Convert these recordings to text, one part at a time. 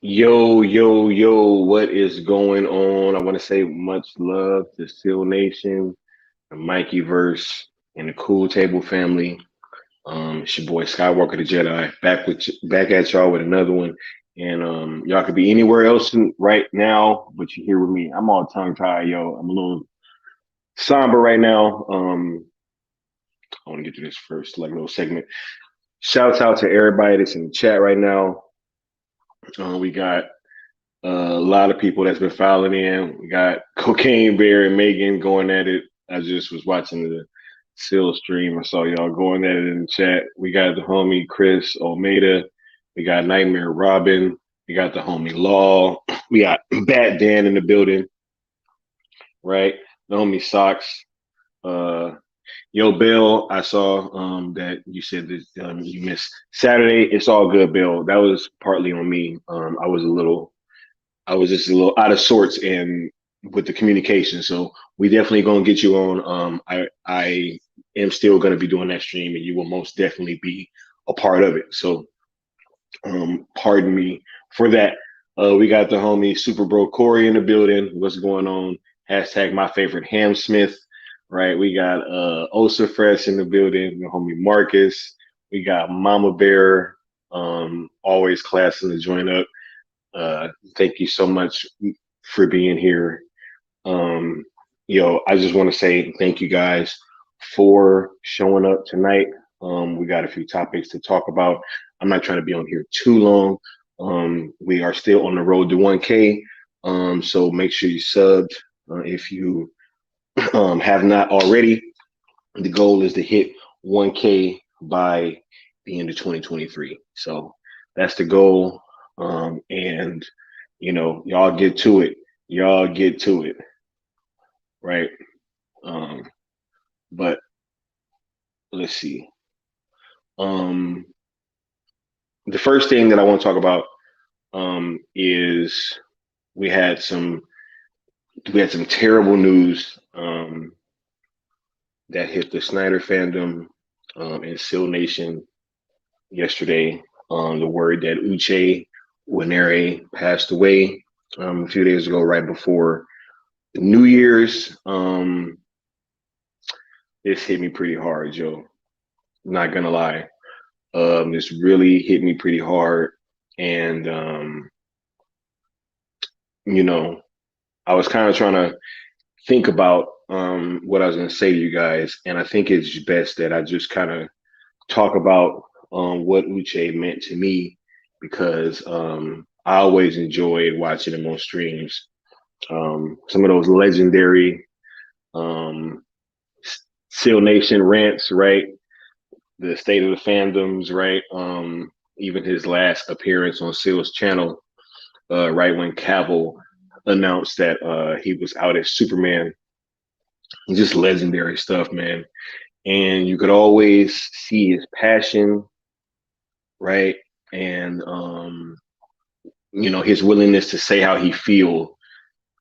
Yo, yo, yo, what is going on? I want to say much love to Seal Nation, the Mikey Verse, and the Cool Table family. It's your boy Skywalker the Jedi back at y'all with another one. And y'all could be anywhere else right now, but you're here with me. I'm all tongue tied, yo. I'm a little somber right now. I want to get to this first, like little segment. Shouts out to everybody that's in the chat right now. We got a lot of people that's been filing in. We got Cocaine Bear and Megan going at it. I just was watching the Seal stream. I saw y'all going at it in the chat. We got the homie Chris Almeida. We got Nightmare Robin. We got the homie Law. We got Bat Dan in the building, right? The homie Socks. Uh, Yo, Bill, I saw that you said that you missed Saturday. It's all good, Bill. That was partly on me. I was just a little out of sorts and with the communication. So we definitely gonna get you on. I am still gonna be doing that stream, and you will most definitely be a part of it. So pardon me for that. We got the homie Super Bro Corey in the building. What's going on? Hashtag my favorite Ham Smith. Right. We got Osa Fresh in the building. The homie Marcus. We got Mama Bear. Always classing to join up. Thank you so much for being here. I just want to say thank you guys for showing up tonight. We got a few topics to talk about. I'm not trying to be on here too long. We are still on the road to 1K. So make sure you subbed if you have not already. The goal is to hit 1K by the end of 2023. So that's the goal. And y'all get to it. Y'all get to it. Right. But let's see. The first thing that I want to talk about is we had some terrible news that hit the Snyder fandom and Seal Nation yesterday. The word that Uche Nwaneri passed away a few days ago, right before New Year's. This hit me pretty hard, Joe. Not gonna lie. This really hit me pretty hard. And I was kind of trying to think about what I was gonna say to you guys, and I think it's best that I just kind of talk about what Uche meant to me because I always enjoyed watching him on streams. Some of those legendary Seal Nation rants, right? The state of the fandoms, right? Even his last appearance on Seal's channel, right when Cavill announced that he was out as Superman. Just legendary stuff, man. And you could always see his passion, right? And his willingness to say how he feel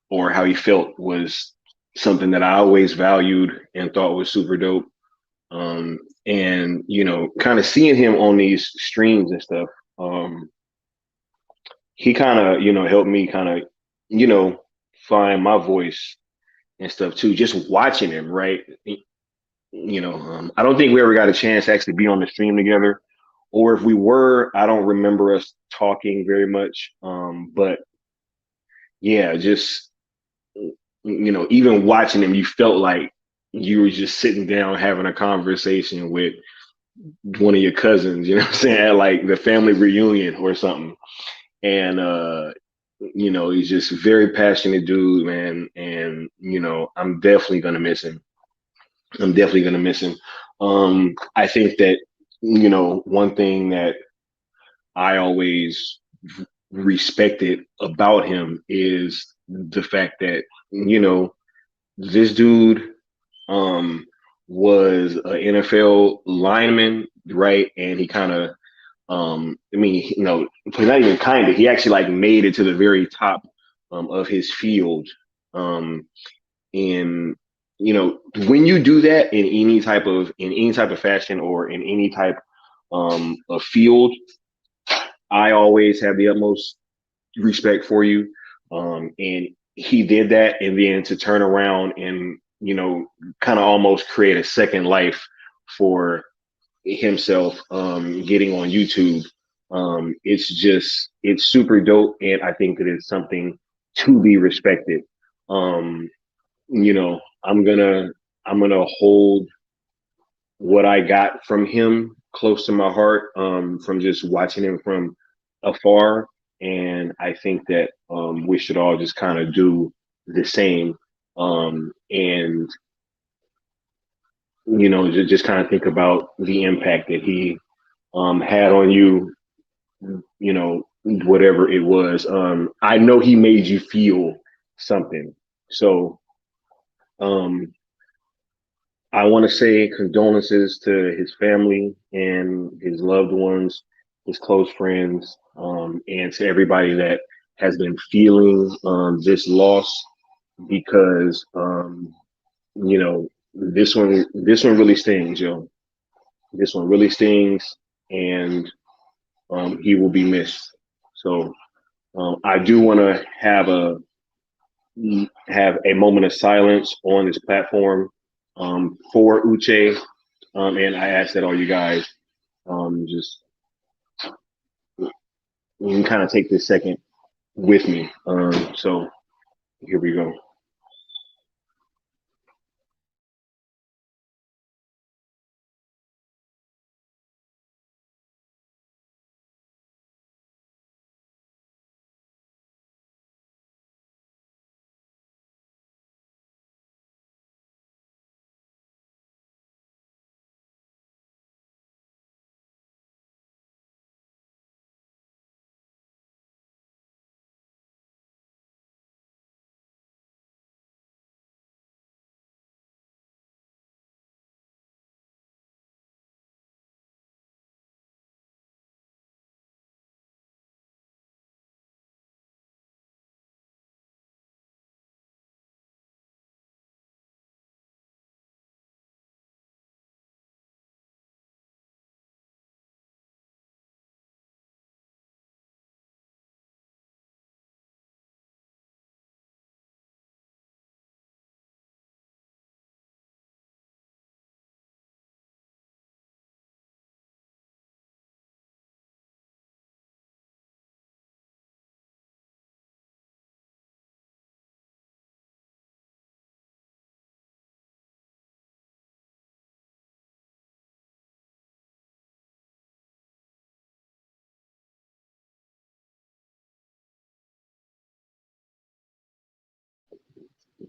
or how he felt was something that I always valued and thought was super dope. And kind of seeing him on these streams and stuff, he kind of helped me kind of find my voice and stuff too. Just watching him, right? I don't think we ever got a chance to actually be on the stream together, or if we were, I don't remember us talking very much. But yeah, just even watching him, you felt like you were just sitting down having a conversation with one of your cousins, you know what I'm saying, at like the family reunion or something. And he's just a very passionate dude, man. And I'm definitely gonna miss him. I think that one thing that I always respected about him is the fact that this dude was an NFL lineman, right? And he kind of, but not even kind of, he actually like made it to the very top of his field. And when you do that in any type of fashion or in any type of field, I always have the utmost respect for you. And he did that, and then to turn around and kind of almost create a second life for himself, getting on YouTube. It's super dope, and I think that it's something to be respected. Um, I'm gonna hold what I got from him close to my heart, from just watching him from afar. And I think that we should all just kind of do the same. And, just kind of think about the impact that he had on you, whatever it was. I know he made you feel something. So, um, I want to say condolences to his family and his loved ones, his close friends, and to everybody that has been feeling this loss, because this one really stings, yo. This one really stings, and he will be missed. So I do want to have a moment of silence on this platform, for Uche. And I ask that all you guys, just you can kind of take this second with me. So here we go.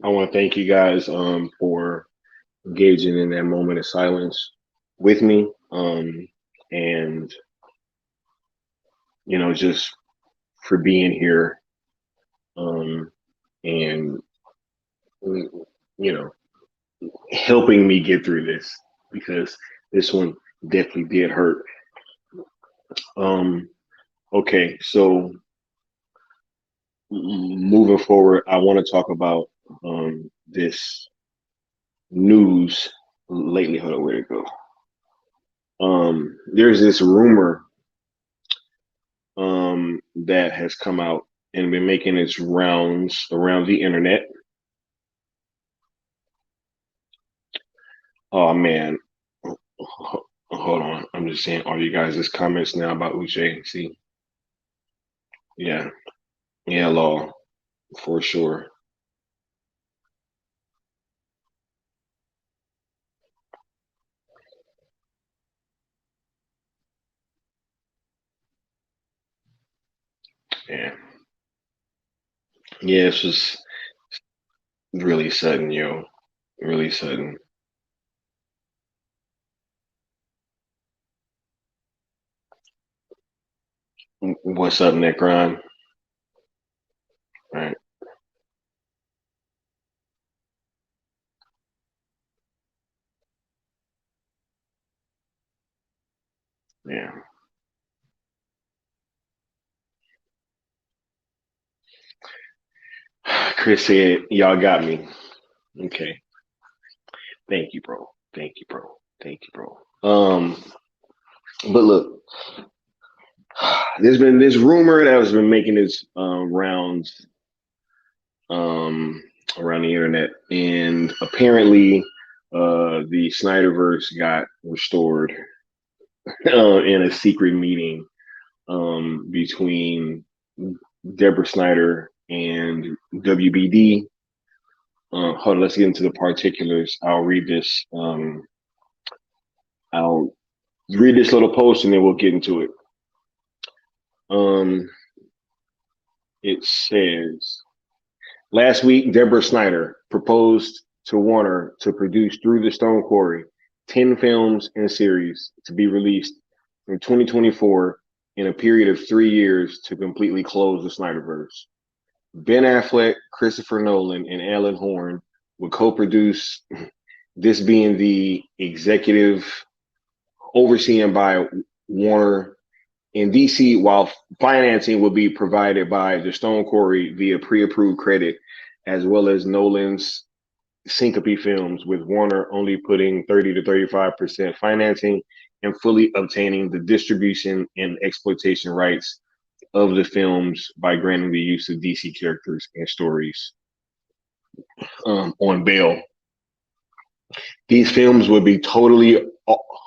I want to thank you guys, for engaging in that moment of silence with me, and just for being here, um, and you know helping me get through this, because this one definitely did hurt. Um, okay, so moving forward, I want to talk about this news lately. Hold on, where'd it go? There's this rumor that has come out and been making its rounds around the internet. Oh man, hold on. I'm just saying all you guys' comments now about Uche. See, yeah, yeah, law for sure. Yeah, yeah, it's just really sudden, yo, really sudden. What's up, Nick Ron? Right, yeah. Chris said, "Y'all got me." Okay, thank you, bro. Thank you, bro. Thank you, bro. But look, There's been this rumor that has been making its rounds around the internet, and apparently, the Snyderverse got restored in a secret meeting between Deborah Snyder and WBD. Hold on, let's get into the particulars. I'll read this. I'll read this little post and then we'll get into it. Um, it says, last week, Deborah Snyder proposed to Warner to produce Through the Stone Quarry 10 films and series to be released in 2024 in a period of 3 years to completely close the Snyderverse. Ben Affleck, Christopher Nolan, and Alan Horn would co-produce, this being the executive overseen by Warner in DC, while financing will be provided by the Stone Quarry via pre-approved credit, as well as Nolan's Syncope Films, with Warner only putting 30 to 35% financing and fully obtaining the distribution and exploitation rights of the films by granting the use of DC characters and stories on bail. These films would be totally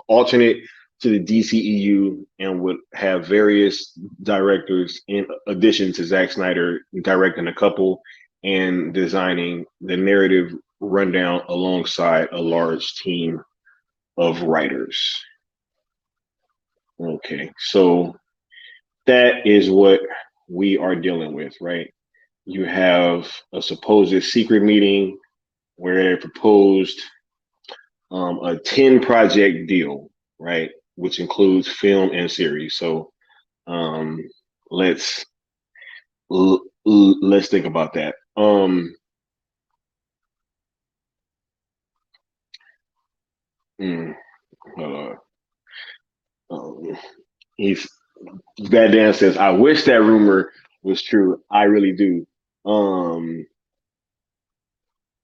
alternate to the DCEU and would have various directors in addition to Zack Snyder directing a couple and designing the narrative rundown alongside a large team of writers. Okay, so that is what we are dealing with, right? You have a supposed secret meeting where they proposed a 10 project deal, right? Which includes film and series. So let's think about that. He's Bad Dan says, I wish that rumor was true. I really do.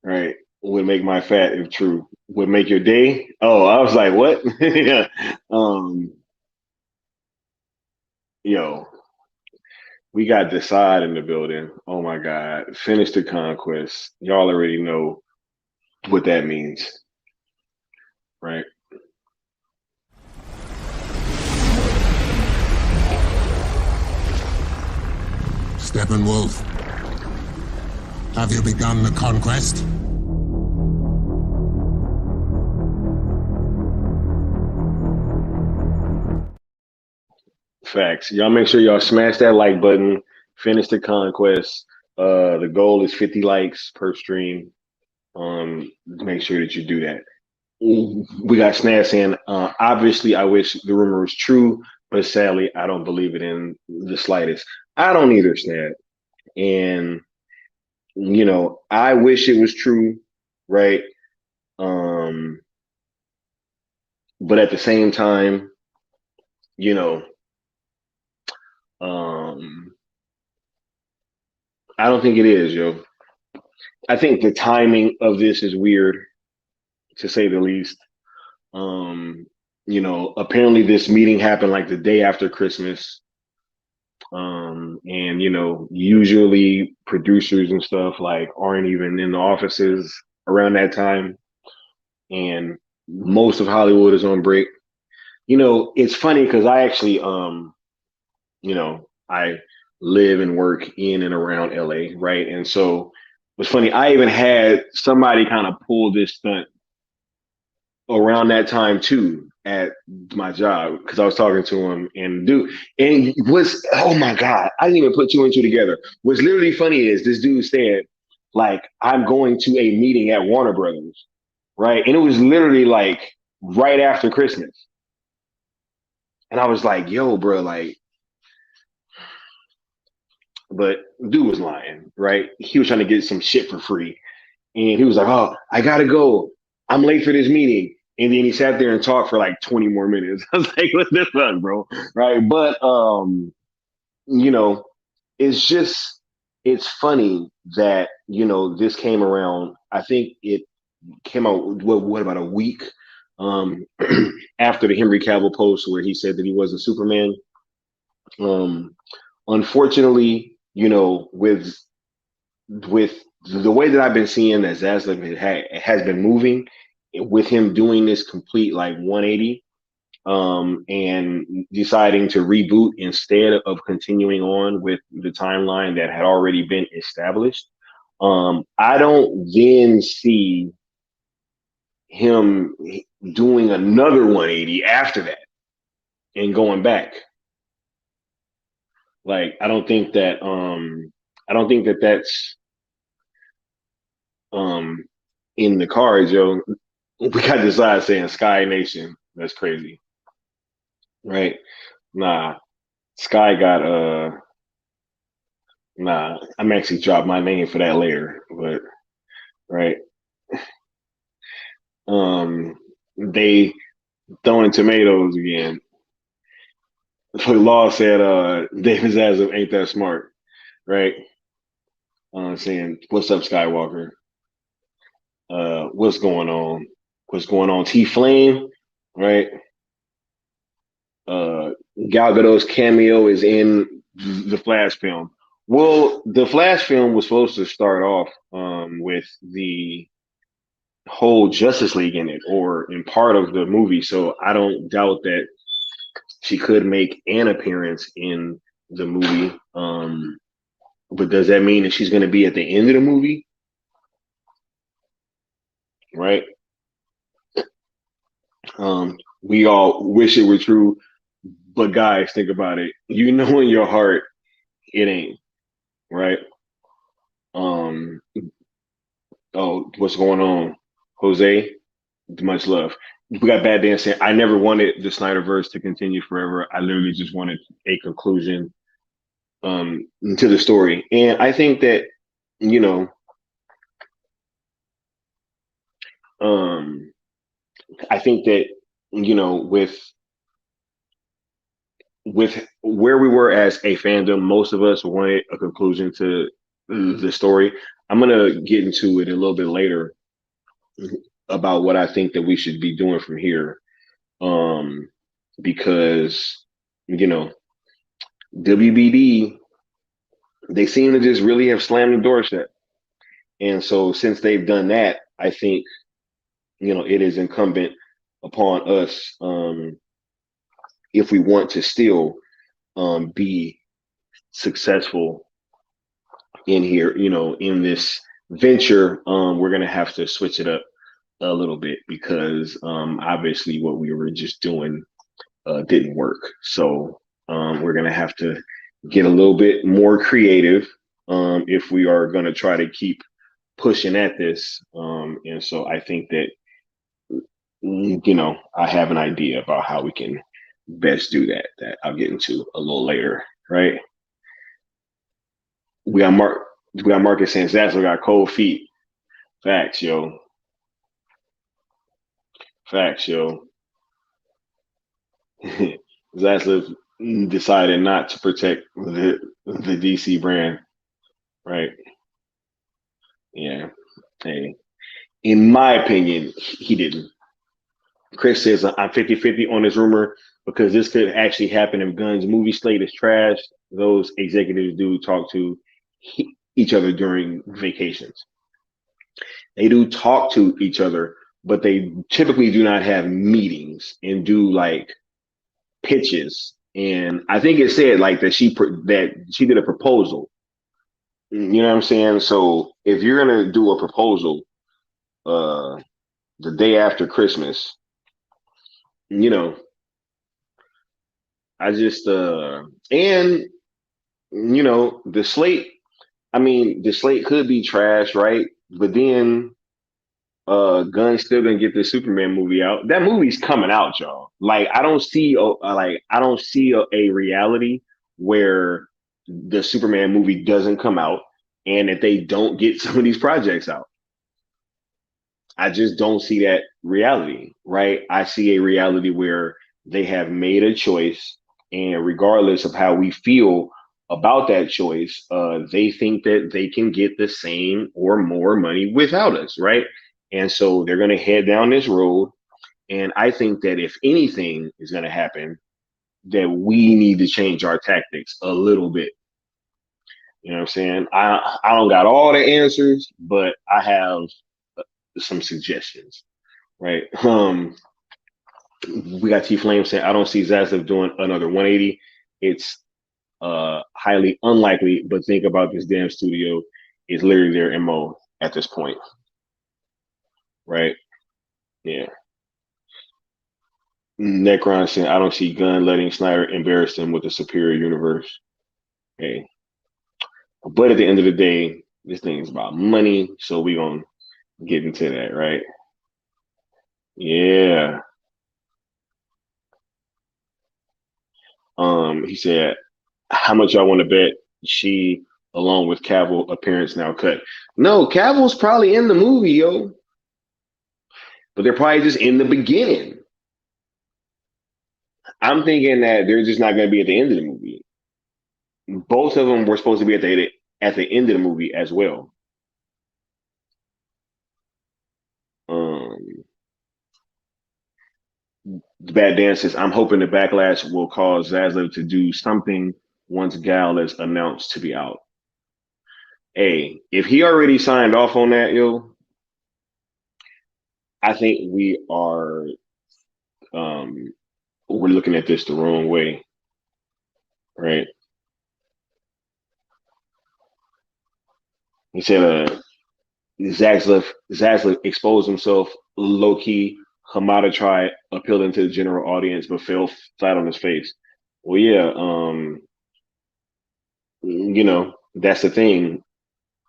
Right. Would make my fat if true. Would make your day. Oh, I was like, what? Yeah. Yo, we got Decide in the building. Oh my God. Finish the conquest. Y'all already know what that means. Right. Steppenwolf, have you begun the conquest? Facts. Y'all make sure y'all smash that like button. Finish the conquest. The goal is 50 likes per stream. Make sure that you do that. We got Snad saying, obviously, I wish the rumor was true, but sadly, I don't believe it in the slightest. I don't either, Snad. And, I wish it was true, right? But at the same time, I don't think it is, yo. I think the timing of this is weird, to say the least. Apparently this meeting happened like the day after Christmas. And usually producers and stuff like aren't even in the offices around that time. And most of Hollywood is on break. It's funny because I actually I live and work in and around LA, right? And so it's funny, I even had somebody kind of pull this stunt around that time too at my job because I was talking to him and oh my God, I didn't even put two and two together. What's literally funny is this dude said, like, I'm going to a meeting at Warner Brothers, right? And it was literally like right after Christmas. And I was like, yo, bro, like, but dude was lying, right? He was trying to get some shit for free. And he was like, oh, I gotta go. I'm late for this meeting. And then he sat there and talked for like 20 more minutes. I was like, what the fuck, bro? Right. But it's funny that, this came around. I think it came out what about a week after the Henry Cavill post where he said that he wasn't Superman. Um, Unfortunately, with the way that I've been seeing that Zaslav has been moving with him doing this complete like 180 and deciding to reboot instead of continuing on with the timeline that had already been established. I don't then see him doing another 180 after that and going back. Like I don't think that that's um in the cards, yo. We got this side saying Sky Nation. That's crazy. Right? Nah. Sky got nah, I'm actually dropped my name for that later, but right. They throwing tomatoes again. So Law said David Zaslav ain't that smart, right? Saying, what's up, Skywalker? What's going on? What's going on? T Flame, right? Uh Gal Gadot's cameo is in the Flash film. Well, the Flash film was supposed to start off with the whole Justice League in it or in part of the movie. So I don't doubt that she could make an appearance in the movie. But does that mean that she's going to be at the end of the movie? Right? We all wish it were true, but guys, think about it. You know in your heart it ain't, right? Um, oh, what's going on, Jose? Much love. We got Bad Dan saying, I never wanted the Snyderverse to continue forever. I literally just wanted a conclusion to the story. And I think that, you know, um, I think that, with where we were as a fandom, most of us wanted a conclusion to the story. I'm gonna get into it a little bit later about what I think that we should be doing from here. Um, because you know, WBD, they seem to just really have slammed the door shut. And so since they've done that, I think, it is incumbent upon us, if we want to still be successful in here, in this venture, we're going to have to switch it up a little bit because obviously what we were just doing didn't work. So we're going to have to get a little bit more creative if we are going to try to keep pushing at this. And so I think that, I have an idea about how we can best do that I'll get into a little later, right? We got Marcus saying Zazzle got cold feet. Facts, yo. Facts, yo. Zaslav decided not to protect the DC brand, right? Yeah. Hey, in my opinion, he didn't. Chris says I'm 50-50 on this rumor because this could actually happen if Gunn's movie slate is trash. Those executives do talk to each other during vacations. They do talk to each other, but they typically do not have meetings and do like pitches. And I think it said like that she did a proposal. You know what I'm saying? So if you're gonna do a proposal uh the day after Christmas, you know, I just and the slate, I mean, the slate could be trash, right? But then Gunn's still gonna get the Superman movie out. That movie's coming out, y'all. Like I don't see a reality where the Superman movie doesn't come out and that they don't get some of these projects out. I just don't see that reality, right? I see a reality where they have made a choice, and regardless of how we feel about that choice, they think that they can get the same or more money without us, right? And so they're going to head down this road. And I think that if anything is going to happen, that we need to change our tactics a little bit. You know what I'm saying? I don't got all the answers, but I have some suggestions, right? We got T Flame saying I don't see Zaslav doing another 180. It's highly unlikely, but think about this damn studio is literally their MO at this point, right? Yeah. Necron saying I don't see Gunn letting Snyder embarrass him with a superior universe. Hey, but at the end of the day, this thing is about money, so we gonna get into that, right? Yeah. He said, "How much y'all want to bet she, along with Cavill, appearance now cut?" No, Cavill's probably in the movie, yo, but they're probably just in the beginning. I'm thinking that they're just not going to be at the end of the movie. Both of them were supposed to be at the end of the movie as well. Um, Bad Dan says, "I'm hoping the backlash will cause Zaslav to do something once Gal is announced to be out." Hey, if he already signed off on that, yo, I think um, we're looking at this the wrong way, right? He said, Zaslav exposed himself low key. Hamada tried appealing to the general audience, but fell flat on his face. Well, yeah, that's the thing.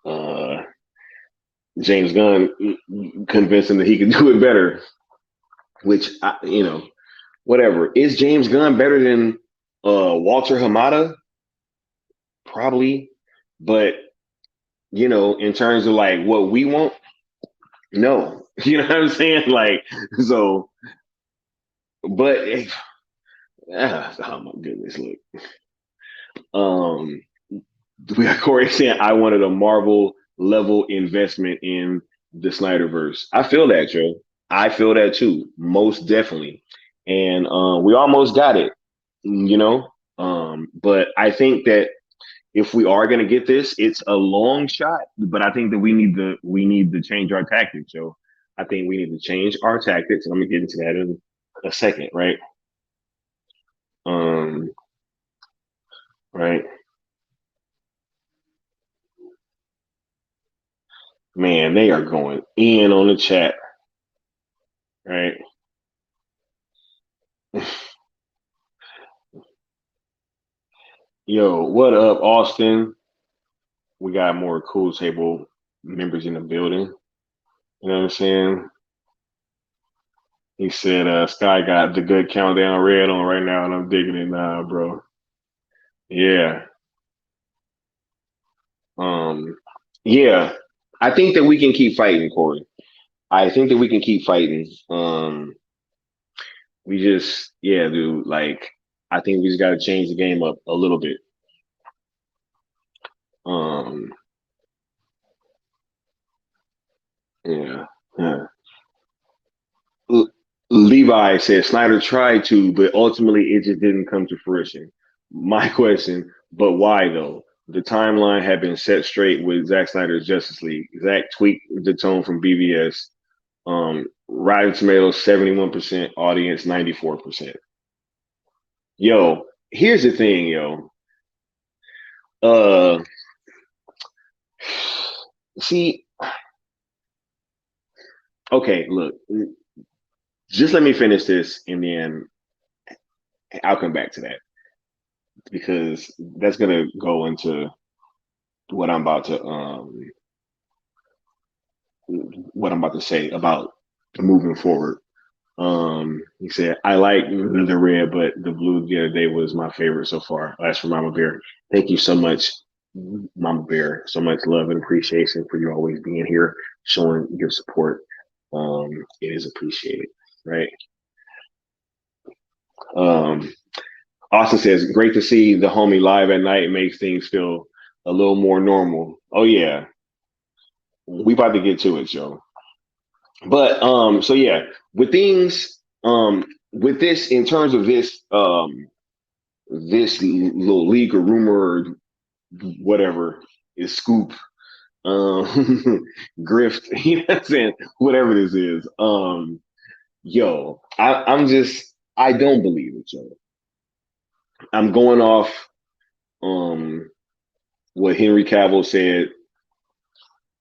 Uh, James Gunn convinced him that he could do it better, which, whatever. Is James Gunn better than Walter Hamada? Probably. But, in terms of like what we want, no. You know what I'm saying? Like, so, but, oh my goodness, look. Um, we got Corey saying, I wanted a Marvel level investment in the Snyderverse. I feel that, Joe. I feel that too, most definitely. And we almost got it, But I think that if we are going to get this, it's a long shot. But I think that we need to change our tactics, Joe. I think we need to change our tactics. And I'm gonna get into that in a second, right? Um, right. Man, they are going in on the chat, right? Yo, what up, Austin? We got more cool table members in the building. You know what I'm saying? He said, Sky got the good countdown red on right now, and I'm digging it now, bro. Yeah. Um, yeah. I think that we can keep fighting, Corey. I think that we can keep fighting. We just, yeah, dude, like, I think we just got to change the game up a little bit. Um, yeah. Yeah. Levi said Snyder tried to, but ultimately it just didn't come to fruition. My question, but why though? The timeline had been set straight with Zack Snyder's Justice League. Zack tweaked the tone from BVS. Rotten Tomatoes 71%, audience 94%. Yo, here's the thing, yo. Uh, see, okay, look, just let me finish this and then I'll come back to that because that's gonna go into what I'm about to say about moving forward. He said, I like the red, but the blue the other day was my favorite so far. That's from Mama Bear. Thank you so much, Mama Bear. So much love and appreciation for you always being here, showing your support. It is appreciated, right? Um, Austin says, great to see the homie live at night. It makes things feel a little more normal. Oh yeah, we about to get to it, Joe. But so yeah, with things with this in terms of this this little leak or rumor or whatever is scoop, grift, you know what I'm saying? Whatever this is. Yo, I don't believe it, yo. I'm going off um what Henry Cavill said.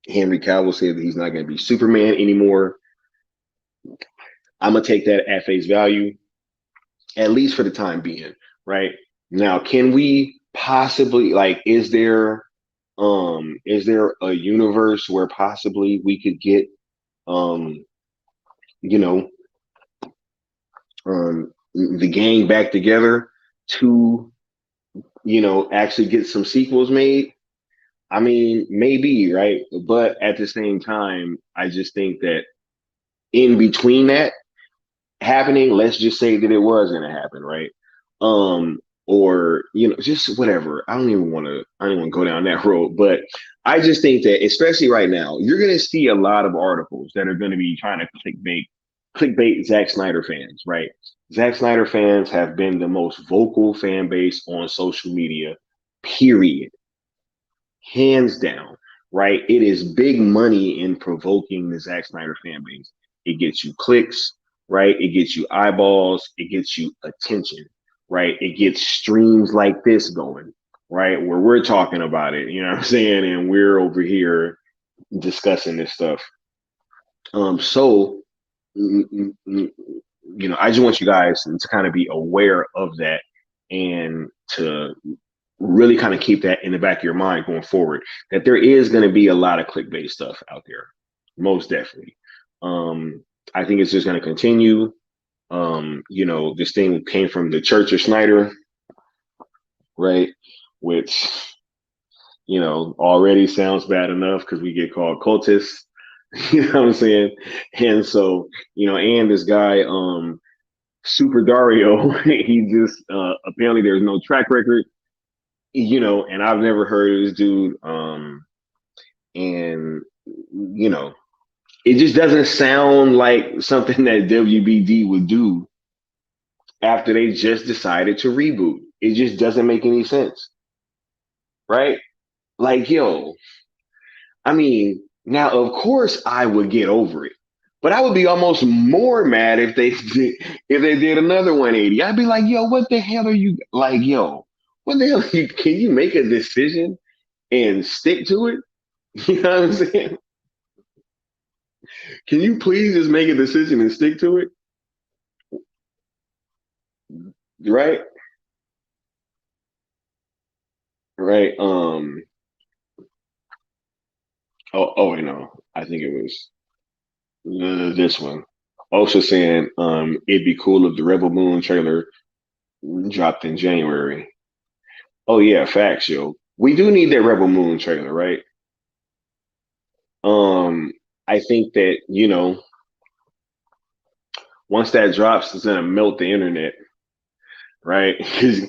Henry Cavill said that he's not going to be Superman anymore. I'm gonna take that at face value, at least for the time being, right? Now, can we possibly like is there a universe where possibly we could get um you know the gang back together to actually get some sequels made? I mean, maybe, right? But at the same time, I just think that in between that happening, let's just say that it was going to happen, right? Um, or just whatever. I don't even want to go down that road, but I just think that, especially right now, you're going to see a lot of articles that are going to be trying to clickbait Zack Snyder fans, right? Zack Snyder fans have been the most vocal fan base on social media, period, hands down, right? It is big money in provoking the Zack Snyder fan base. It gets you clicks, right? It gets you eyeballs, it gets you attention, right? It gets streams like this going, right? Where we're talking about it, you know what I'm saying? And we're over here discussing this stuff. So, I just want you guys to kind of be aware of that and to really kind of keep that in the back of your mind going forward, that there is going to be a lot of clickbait stuff out there, most definitely. I think it's just going to continue. This thing came from the Church of Snyder, right? Which, already sounds bad enough because we get called cultists. You know what I'm saying? And so, and this guy, Super Dario, he just apparently there's no track record, and I've never heard of this dude. And it just doesn't sound like something that WBD would do after they just decided to reboot. It just doesn't make any sense, right? Like, yo, I mean, now of course I would get over it, but I would be almost more mad if they did another 180. I'd be like, yo, what the hell are you like, yo? What the hell? Can you make a decision and stick to it? You know what I'm saying? Can you please just make a decision and stick to it? Right? Right. Oh, I think it was this one. Also saying, it'd be cool if the Rebel Moon trailer dropped in January. Oh yeah, facts, yo. We do need that Rebel Moon trailer, right? Um, I think that, once that drops, it's gonna melt the internet, right? Because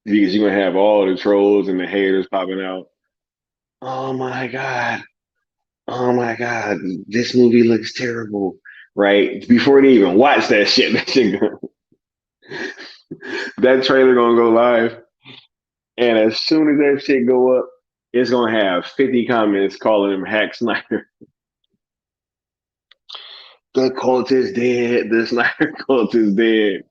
you're gonna have all the trolls and the haters popping out. Oh my God. Oh my God, this movie looks terrible, right? Before they even watch that shit, that trailer gonna go live, and as soon as that shit go up, it's gonna have 50 comments calling him Hack Snyder. The cult is dead. The Snyder cult is dead,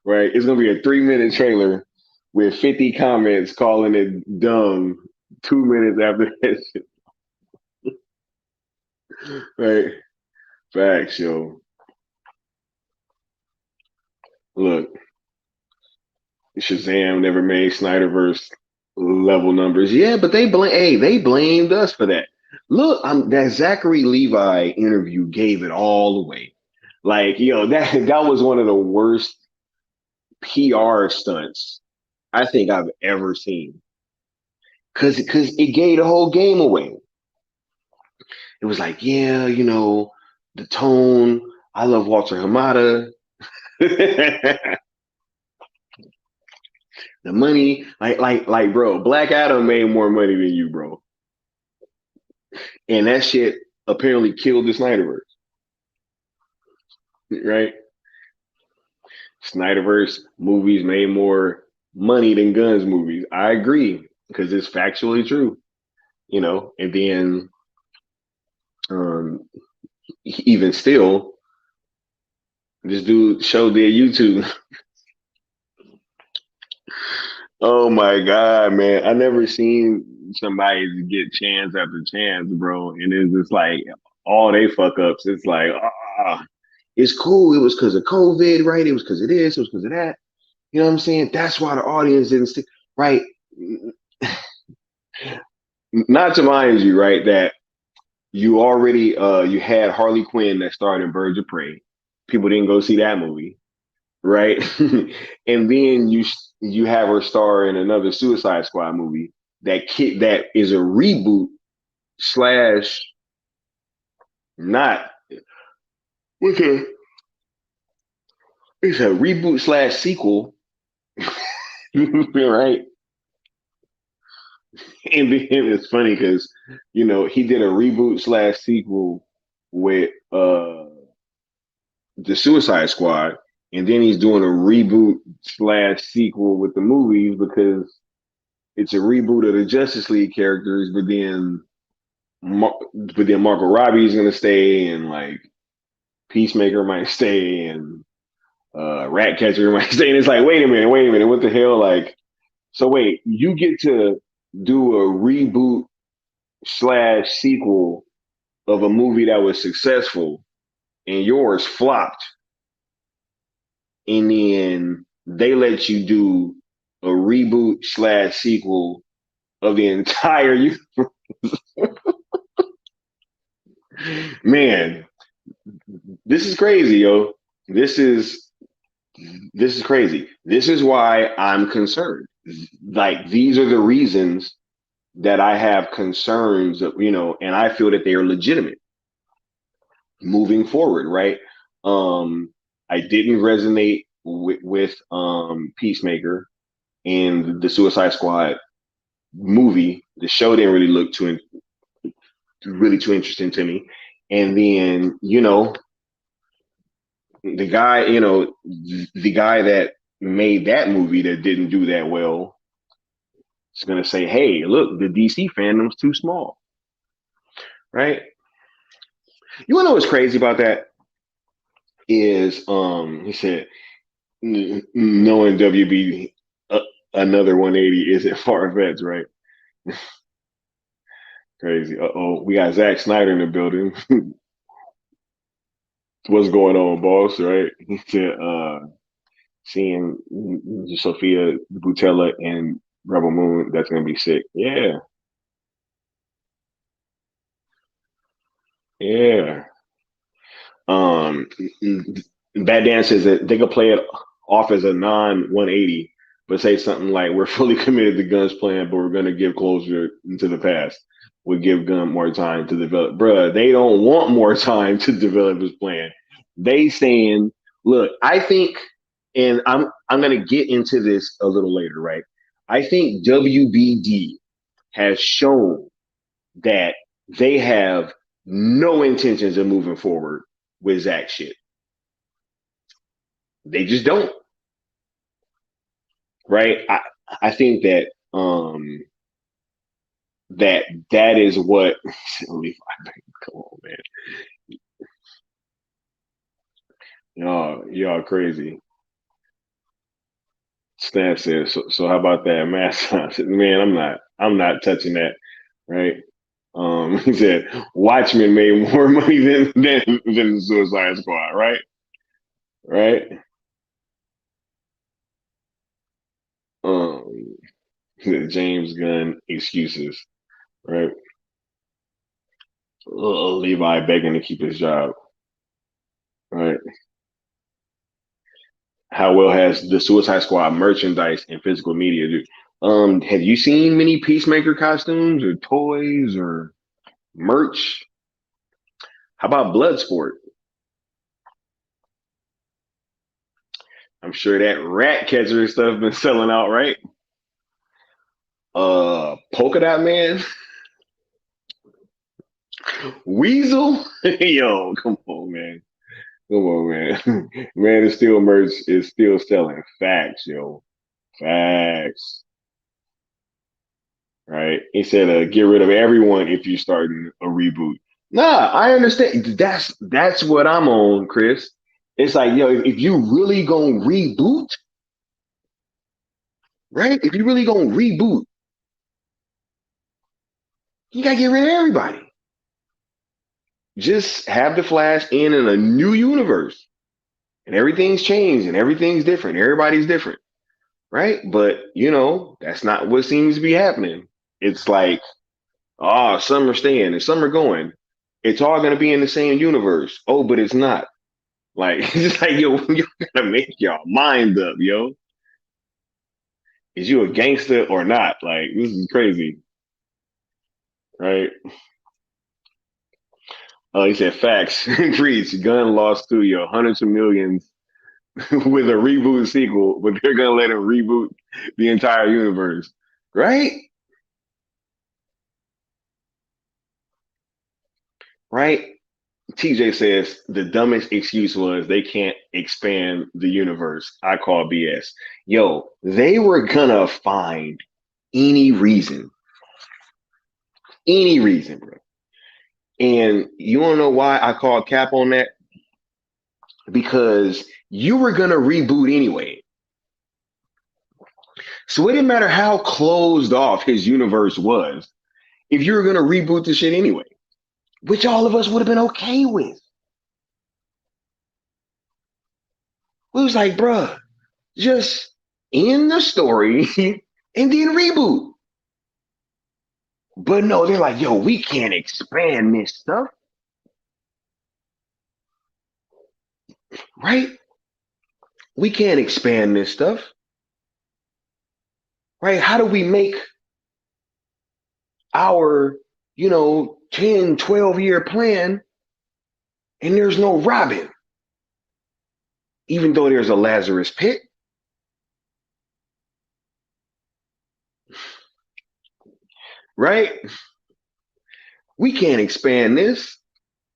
right? It's gonna be a 3-minute trailer with 50 comments calling it dumb 2 minutes after that shit, right? Facts, yo. Look, Shazam never made Snyderverse level numbers. Yeah, but they blamed us for that. Look, that Zachary Levi interview gave it all away. Like, that was one of the worst PR stunts I think I've ever seen. Cause it gave the whole game away. It was like, yeah, the tone. I love Walter Hamada. The money, like, bro, Black Adam made more money than you, bro. And that shit apparently killed the Snyderverse, right? Snyderverse movies made more. money than guns movies. I agree because it's factually true, and then um, even still, this dude showed their YouTube. Oh my God, man. I never seen somebody get chance after chance, bro. And it's just like all they fuck ups. It's like, it's cool. It was because of COVID, right? It was because of this, it was because of that. You know what I'm saying? That's why the audience didn't stick, right? Not to mind you, right, that you already you had Harley Quinn that starred in Birds of Prey. People didn't go see that movie, right? And then you have her star in another Suicide Squad movie that is a reboot slash not with a it's a reboot slash sequel, right? And then it's funny because he did a reboot slash sequel with the Suicide Squad, and then he's doing a reboot slash sequel with the movies because it's a reboot of the Justice League characters, but then Margot Robbie is gonna stay, and like Peacemaker might stay, and Ratcatcher might stay, and it's like, wait a minute, what the hell? Like, so wait, you get to do a reboot slash sequel of a movie that was successful, and yours flopped, and then they let you do a reboot slash sequel of the entire man. This is crazy, yo. This is this is crazy. This is why I'm concerned. Like these are the reasons that I have concerns, and I feel that they are legitimate moving forward, right? I didn't resonate with Peacemaker and the Suicide Squad movie. The show didn't really look too interesting to me. And then, the guy that made that movie that didn't do that well is going to say, hey, look, the DC fandom's too small, right? You want to know what's crazy about that is he said knowing WBD another 180 isn't far fetched, right? Crazy. Uh-oh, we got Zack Snyder in the building. What's going on, boss? Right? He said seeing Sophia Butella and Rebel Moon, that's gonna be sick. Yeah, yeah. Um, Bad Dan says that they could play it off as a non 180, but say something like, "We're fully committed to Gun's plan, but we're going to give closure to the past. We give Gun more time to develop." Bruh, they don't want more time to develop his plan. They saying, "Look, I think," and I'm going to get into this a little later, right? I think WBD has shown that they have no intentions of moving forward with Zach shit. They just don't, right? I think that that is what come on, man. Y'all crazy. Stan says, so how about that mask? Man, I'm not touching that, right? He said Watchmen made more money than the Suicide Squad, right? Right? Um, James Gunn excuses, right? Levi begging to keep his job, right? How well has the Suicide Squad merchandise and physical media do? Have you seen many Peacemaker costumes or toys or merch? How about Bloodsport? I'm sure that rat catcher stuff been selling out, right? Polka Dot Man, Weasel, yo, come on, man. Come on, man. Man, the Steel merch is still selling. Facts, yo. Facts. Right? He said, get rid of everyone if you're starting a reboot. Nah, I understand. That's what I'm on, Chris. It's like, yo, if you really gonna reboot, right? If you really gonna reboot, you gotta get rid of everybody. Just have the Flash in a new universe, and everything's changed and everything's different. Everybody's different, right? But that's not what seems to be happening. It's like, oh, some are staying and some are going. It's all gonna be in the same universe. Oh, but it's not. Like it's just like, yo, you gotta make your mind up, yo. Is you a gangster or not? Like this is crazy, right? Oh, he said facts. Preach. Gun lost studio hundreds of millions with a reboot sequel, but they're gonna let him reboot the entire universe, right? Right? TJ says the dumbest excuse was they can't expand the universe. I call BS. Yo, they were gonna find any reason, bro. And you wanna know why I called cap on that? Because you were gonna reboot anyway. So it didn't matter how closed off his universe was, if you were gonna reboot the shit anyway, which all of us would have been okay with. We was like, bruh, just end the story and then reboot. But no, they're like, yo, we can't expand this stuff, right? We can't expand this stuff, right? How do we make our, 10, 12-year plan and there's no Robin, even though there's a Lazarus pit? Right? We can't expand this.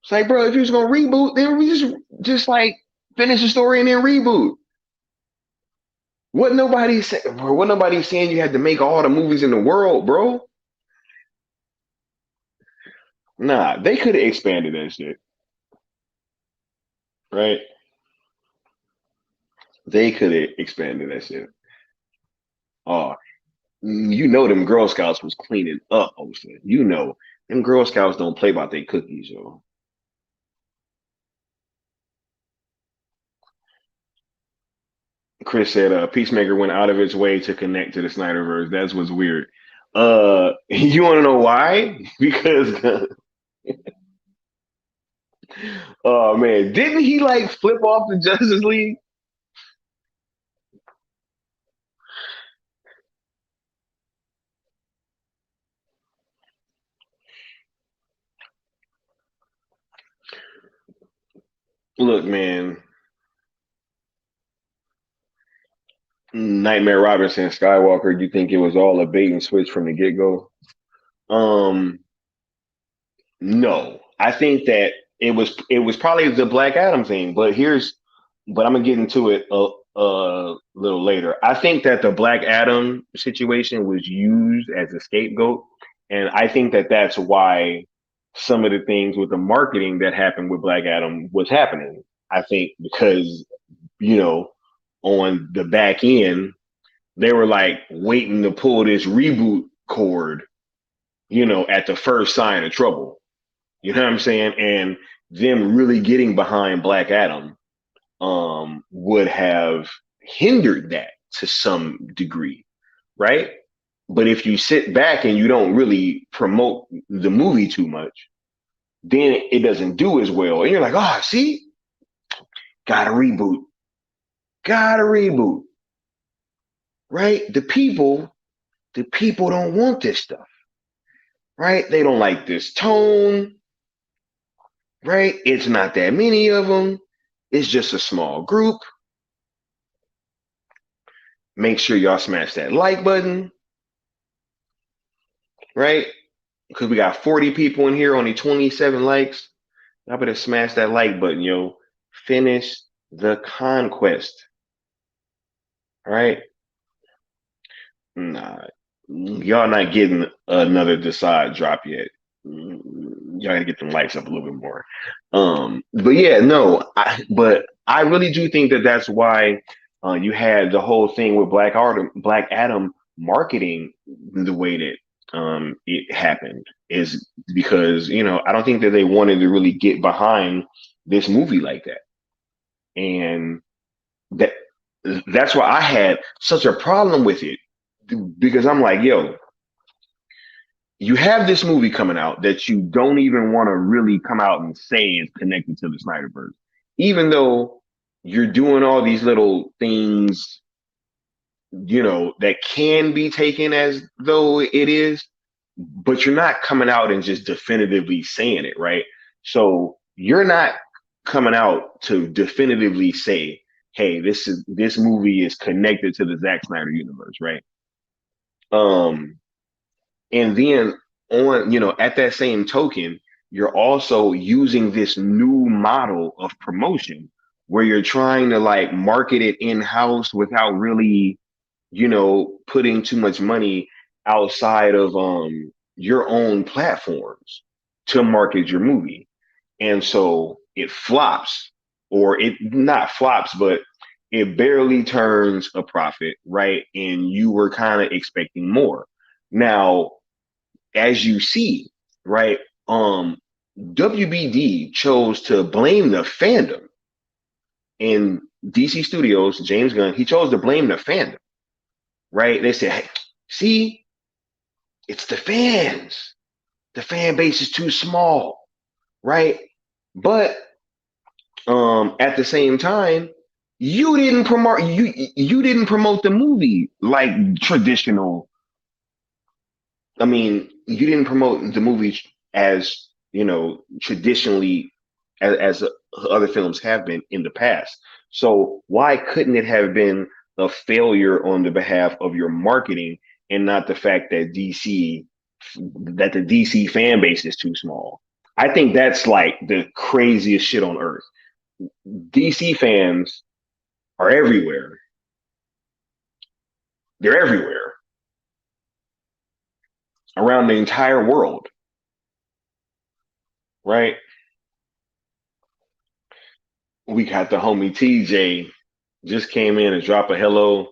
It's like, bro, if you're just gonna reboot, then we just like finish the story and then reboot. What nobody said, what nobody saying you had to make all the movies in the world, bro. Nah, they could have expanded that shit, right? They could have expanded that shit. Oh, them Girl Scouts was cleaning up, Ocean. Them Girl Scouts don't play about their cookies, yo. Chris said, Peacemaker went out of its way to connect to the Snyderverse. That's what's weird. You want to know why? Because, oh man, didn't he like flip off the Justice League? Look, man, Nightmare Robinson, Skywalker. You think it was all a bait and switch from the get go? Um, no, I think that it was probably the Black Adam thing. But I'm gonna get into it a little later. I think that the Black Adam situation was used as a scapegoat, and I think that that's why some of the things with the marketing that happened with Black Adam was happening. I think because you know on the back end they were like waiting to pull this reboot cord, at the first sign of trouble. You know what I'm saying? And them really getting behind Black Adam would have hindered that to some degree, right? But if you sit back and you don't really promote the movie too much, then it doesn't do as well. And you're like, oh, see, gotta reboot, gotta reboot, right? The people don't want this stuff, right? They don't like this tone, right? It's not that many of them. It's just a small group. Make sure y'all smash that like button, right? Because we got 40 people in here, only 27 likes. Y'all better smash that like button, yo. Finish the conquest. All right. Nah, y'all not getting another Decide drop yet. Y'all gotta get them lights up a little bit more. But yeah, no, but I really do think that that's why you had the whole thing with Black Adam marketing the way that it happened is because I don't think that they wanted to really get behind this movie like that, and that that's why I had such a problem with it because I'm like, yo, you have this movie coming out that you don't even want to really come out and say is connected to the Snyderverse, even though you're doing all these little things, that can be taken as though it is, but you're not coming out and just definitively saying it, right? So you're not coming out to definitively say, hey, this movie is connected to the Zack Snyder universe, right? Um, And then at that same token, you're also using this new model of promotion where you're trying to like market it in house without really, putting too much money outside of your own platforms to market your movie. And so it flops, or it not flops, but it barely turns a profit, right? And you were kind of expecting more. Now, as you see, right? WBD chose to blame the fandom in DC Studios. James Gunn, he chose to blame the fandom, right? They said, hey, see, it's the fans. The fan base is too small, right? But at the same time, you didn't promote the movie like traditional. I mean, you didn't promote the movie as traditionally as other films have been in the past. So why couldn't it have been a failure on the behalf of your marketing and not the fact that the DC fan base is too small? I think that's like the craziest shit on earth. DC fans are everywhere. They're everywhere around the entire world, right? We got the homie TJ just came in and dropped a hello,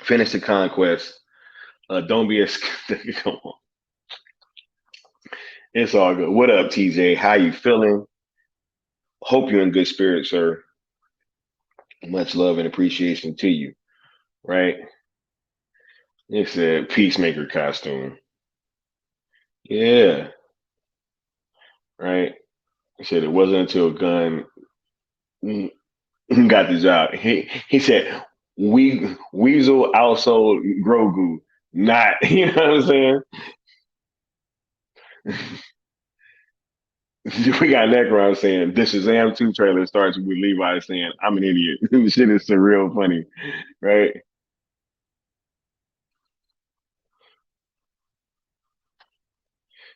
finish the conquest. Don't be a come on. It's all good. What up, TJ? How you feeling? Hope you're in good spirits, sir. Much love and appreciation to you. Right? It's a peacemaker costume. Yeah. Right. He said it wasn't until Gunn got the job. He said Weasel outsold Grogu. Not, you know what I'm saying? We got Necron saying this Shazam 2 trailer starts with Levi saying, I'm an idiot. This shit is surreal funny, right?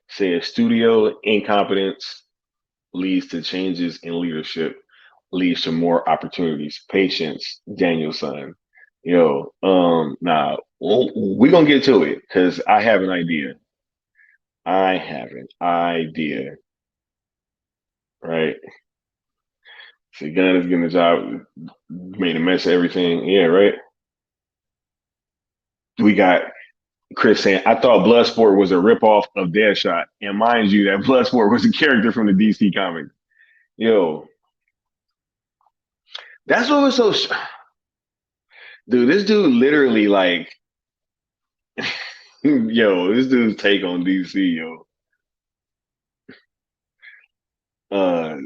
Says studio incompetence leads to changes in leadership, leads to more opportunities. Patience, Danielson. Yo, nah, we're gonna get to it because I have an idea. I have an idea, right? So Gunn is getting the job, made a mess of everything. Yeah, right. We got Chris saying, I thought Bloodsport was a ripoff of Deadshot. And mind you, that Bloodsport was a character from the DC comics. Yo, that's what was so. Dude, this dude literally, like, yo, this dude's take on DC, yo. Uh,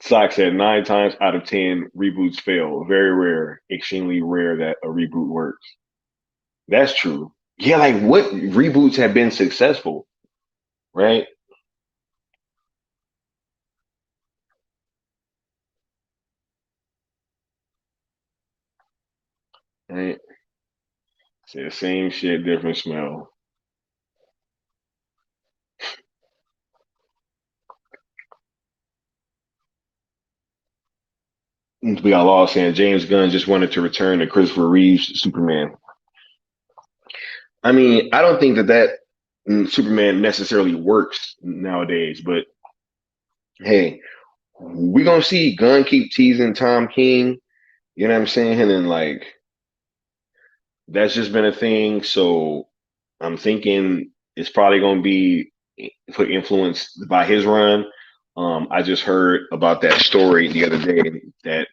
Sock said 9 times out of 10 reboots fail. Very rare, extremely rare that a reboot works. That's true. Yeah, like what reboots have been successful, right? Right. Say the same shit, different smell. We got Law saying James Gunn just wanted to return to Christopher Reeve's Superman. I mean, I don't think that Superman necessarily works nowadays, but hey, we gonna see Gunn keep teasing Tom King. You know what I'm saying? And like that's just been a thing. So I'm thinking it's probably gonna be influenced by his run. I just heard about that story the other day that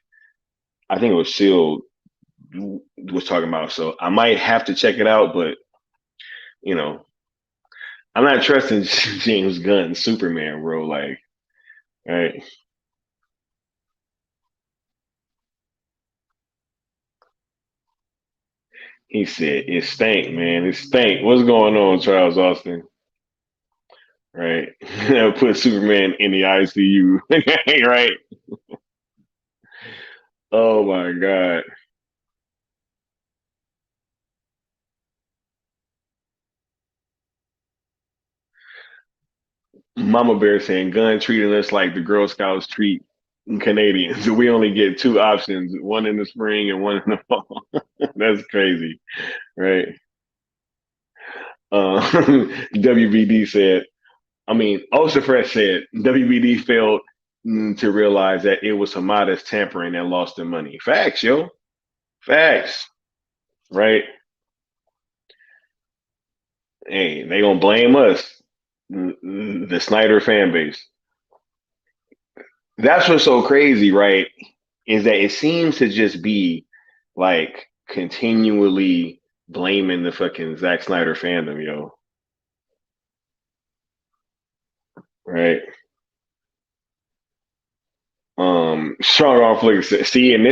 I think it was Seal was talking about. So I might have to check it out, but you know, I'm not trusting James Gunn Superman, bro. Like, right? He said it stank, man. It stank. What's going on, Charles Austin? Right? Put Superman in the ICU. Right? Oh my God. Mama Bear saying Gun treating us like the Girl Scouts treat Canadians. We only get two options, one in the spring and one in the fall. That's crazy, right? WBD said, I mean, Ultra Fresh said WBD failed to realize that it was Hamada's tampering that lost them money. Facts, yo. Facts, right? Hey, they gonna blame us, the Snyder fan base. That's what's so crazy, right? Is that it seems to just be like continually blaming the fucking Zack Snyder fandom, yo. Right? Strong arm flicker said, see, and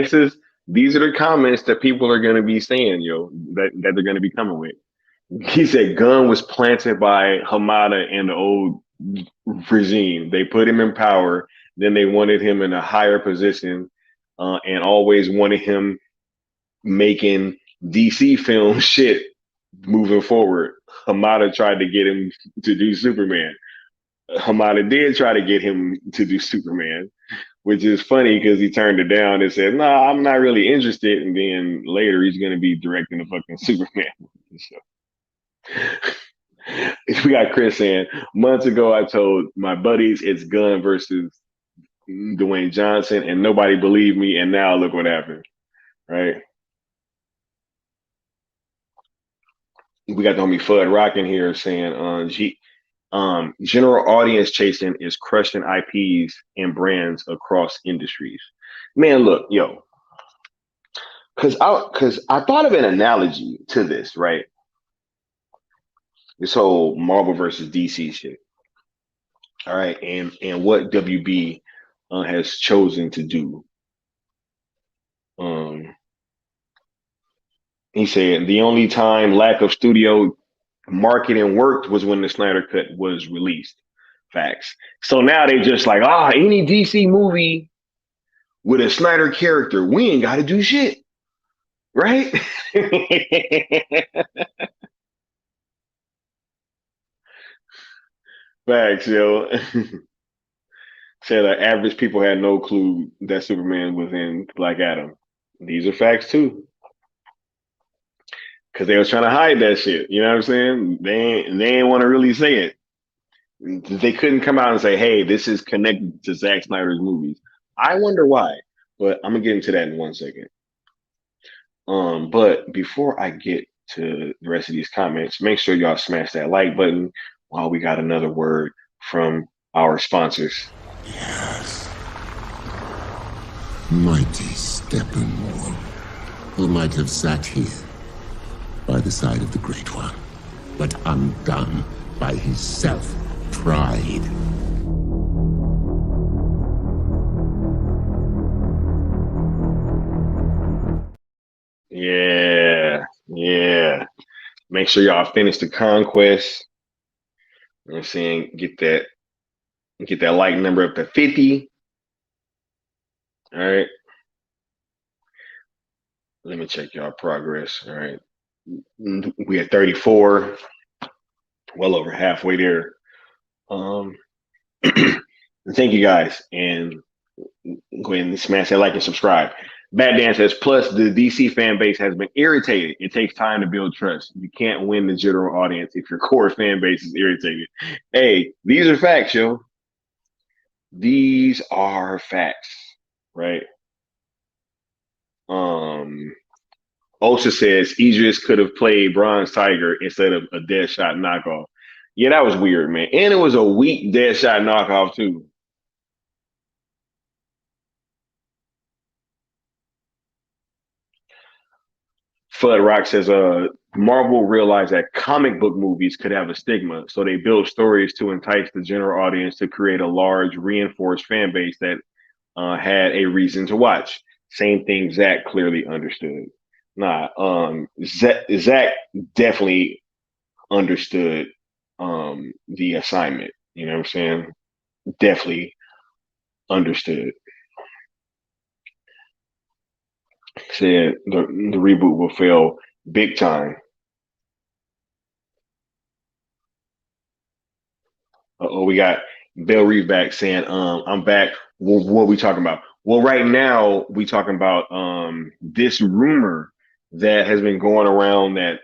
these are the comments that people are gonna be saying, yo, that they're gonna be coming with. He said Gunn was planted by Hamada and the old regime. They put him in power, then they wanted him in a higher position, and always wanted him making DC film shit moving forward. Hamada tried to get him to do Superman. Hamada did try to get him to do Superman, which is funny because he turned it down and said, "No, nah, I'm not really interested." And then later he's going to be directing the fucking Superman. So, we got Chris saying, months ago I told my buddies it's Gunn versus Dwayne Johnson, and nobody believed me. And now look what happened, right? We got the homie Fudd Rockin' here saying, general audience chasing is crushing IPs and brands across industries. Man, look, yo, because I thought of an analogy to this, right? This whole Marvel versus DC shit. All right, and what WB has chosen to do. Um, he said the only time lack of studio marketing worked was when the Snyder Cut was released. Facts. So now they just like, any DC movie with a Snyder character, we ain't got to do shit, right? Facts, yo. Said average people had no clue that Superman was in Black Adam. These are facts too, because they was trying to hide that shit. You know what I'm saying? They ain't want to really say it. They couldn't come out and say, "Hey, this is connected to Zack Snyder's movies." I wonder why, but I'm gonna get into that in 1 second. But before I get to the rest of these comments, make sure y'all smash that like button while we got another word from our sponsors. Yes. Mighty Steppenwolf, who might have sat here by the side of the Great One, but undone by his self-pride. Yeah. Make sure y'all finish the conquest. You know what I'm saying? Get that like number up to 50. All right. Let me check y'all progress. All right. We at 34, well over halfway there. Thank you guys. And go ahead and smash that like and subscribe. Batman says, plus the DC fan base has been irritated. It takes time to build trust. You can't win the general audience if your core fan base is irritated. Hey, these are facts, yo. These are facts, right? Um, Osa says Idris could have played Bronze Tiger instead of a Deadshot knockoff. Yeah, that was weird, man. And it was a weak Deadshot knockoff too. Fudd Rock says, Marvel realized that comic book movies could have a stigma, so they built stories to entice the general audience to create a large, reinforced fan base that had a reason to watch. Same thing Zach clearly understood. Nah, Zach definitely understood the assignment. You know what I'm saying? Definitely understood. Said the reboot will fail big time. Oh, we got Bell Reeve back saying, I'm back. Well, what are we talking about? Well, right now we talking about this rumor that has been going around that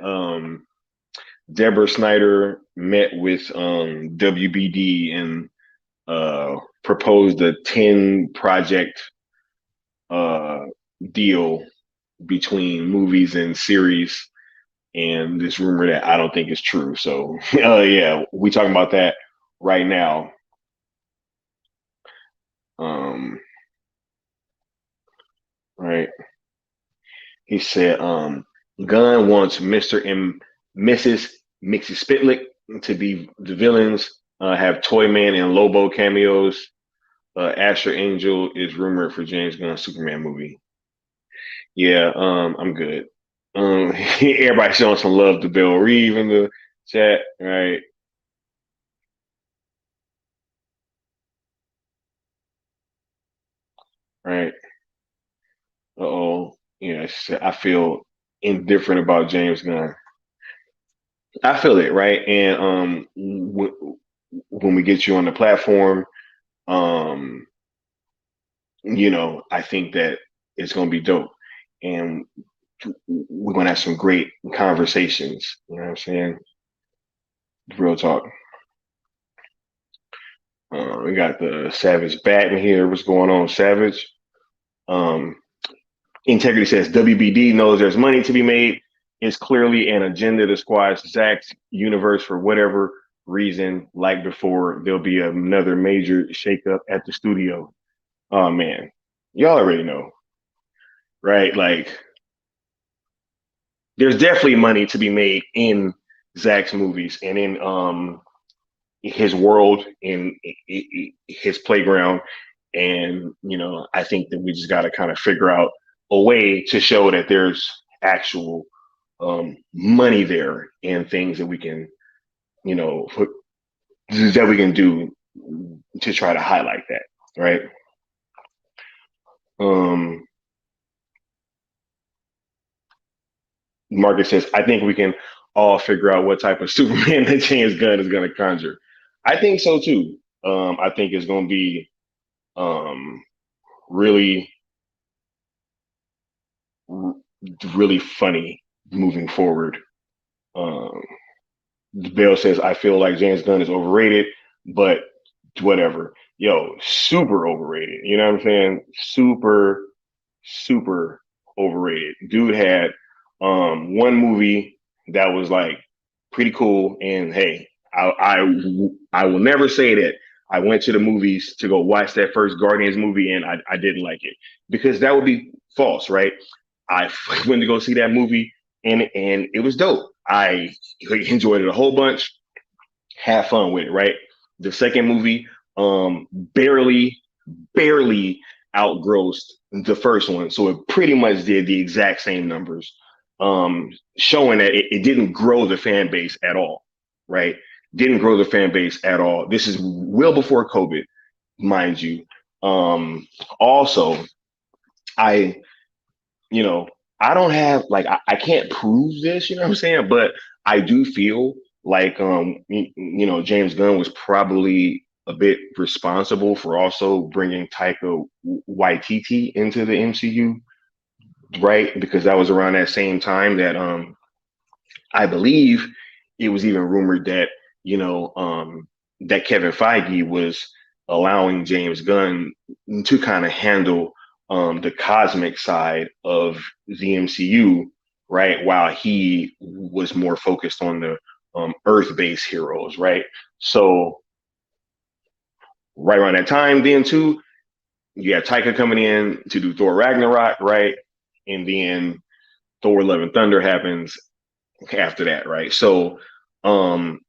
Deborah Snyder met with WBD and proposed a 10 project uh, deal between movies and series, and this rumor that I don't think is true. So, yeah, we talking about that right now. Um, right. He said, Gunn wants Mr. and Mrs. Mixie Spitlick to be the villains, have Toyman and Lobo cameos. Asher Angel is rumored for James Gunn's Superman movie. Yeah, I'm good. Everybody showing some love to Bill Reeve in the chat, right? Right. Uh-oh. Yeah, I feel indifferent about James Gunn. I feel it, right? And when we get you on the platform, um, I think that it's going to be dope. And we're going to have some great conversations. You know what I'm saying? Real talk. We got the Savage Batten here. What's going on, Savage? Um, Integrity says WBD knows there's money to be made. It's clearly an agenda to squash Zach's universe for whatever reason. Like before, there'll be another major shakeup at the studio. Oh man, y'all already know, right? Like, there's definitely money to be made in Zach's movies and in his world, in his playground. And I think that we just got to kind of figure out a way to show that there's actual money there and things that we can, that we can do to try to highlight that, right? Marcus says, I think we can all figure out what type of Superman that James Gunn is going to conjure. I think so too. I think it's going to be really, really funny moving forward. Bill says, I feel like James Gunn is overrated, but whatever. Yo, super overrated. You know what I'm saying? Super, super overrated. Dude had one movie that was like pretty cool. And hey, I will never say that I went to the movies to go watch that first Guardians movie and I didn't like it, because that would be false, right? I went to go see that movie and it was dope. I enjoyed it a whole bunch, have fun with it, right? The second movie barely outgrossed the first one. So it pretty much did the exact same numbers, showing that it didn't grow the fan base at all, right? Didn't grow the fan base at all. This is well before COVID, mind you. Also, I I don't have like I can't prove this, you know what I'm saying? But I do feel like James Gunn was probably a bit responsible for also bringing Taika Waititi into the MCU. right? Because that was around that same time that I believe it was even rumored that, you know, that Kevin Feige was allowing James Gunn to kind of handle the cosmic side of the MCU, right? While he was more focused on the Earth-based heroes, right? So right around that time, then too, you have Taika coming in to do Thor Ragnarok, right? And then Thor: Love and Thunder happens after that, right? So, um,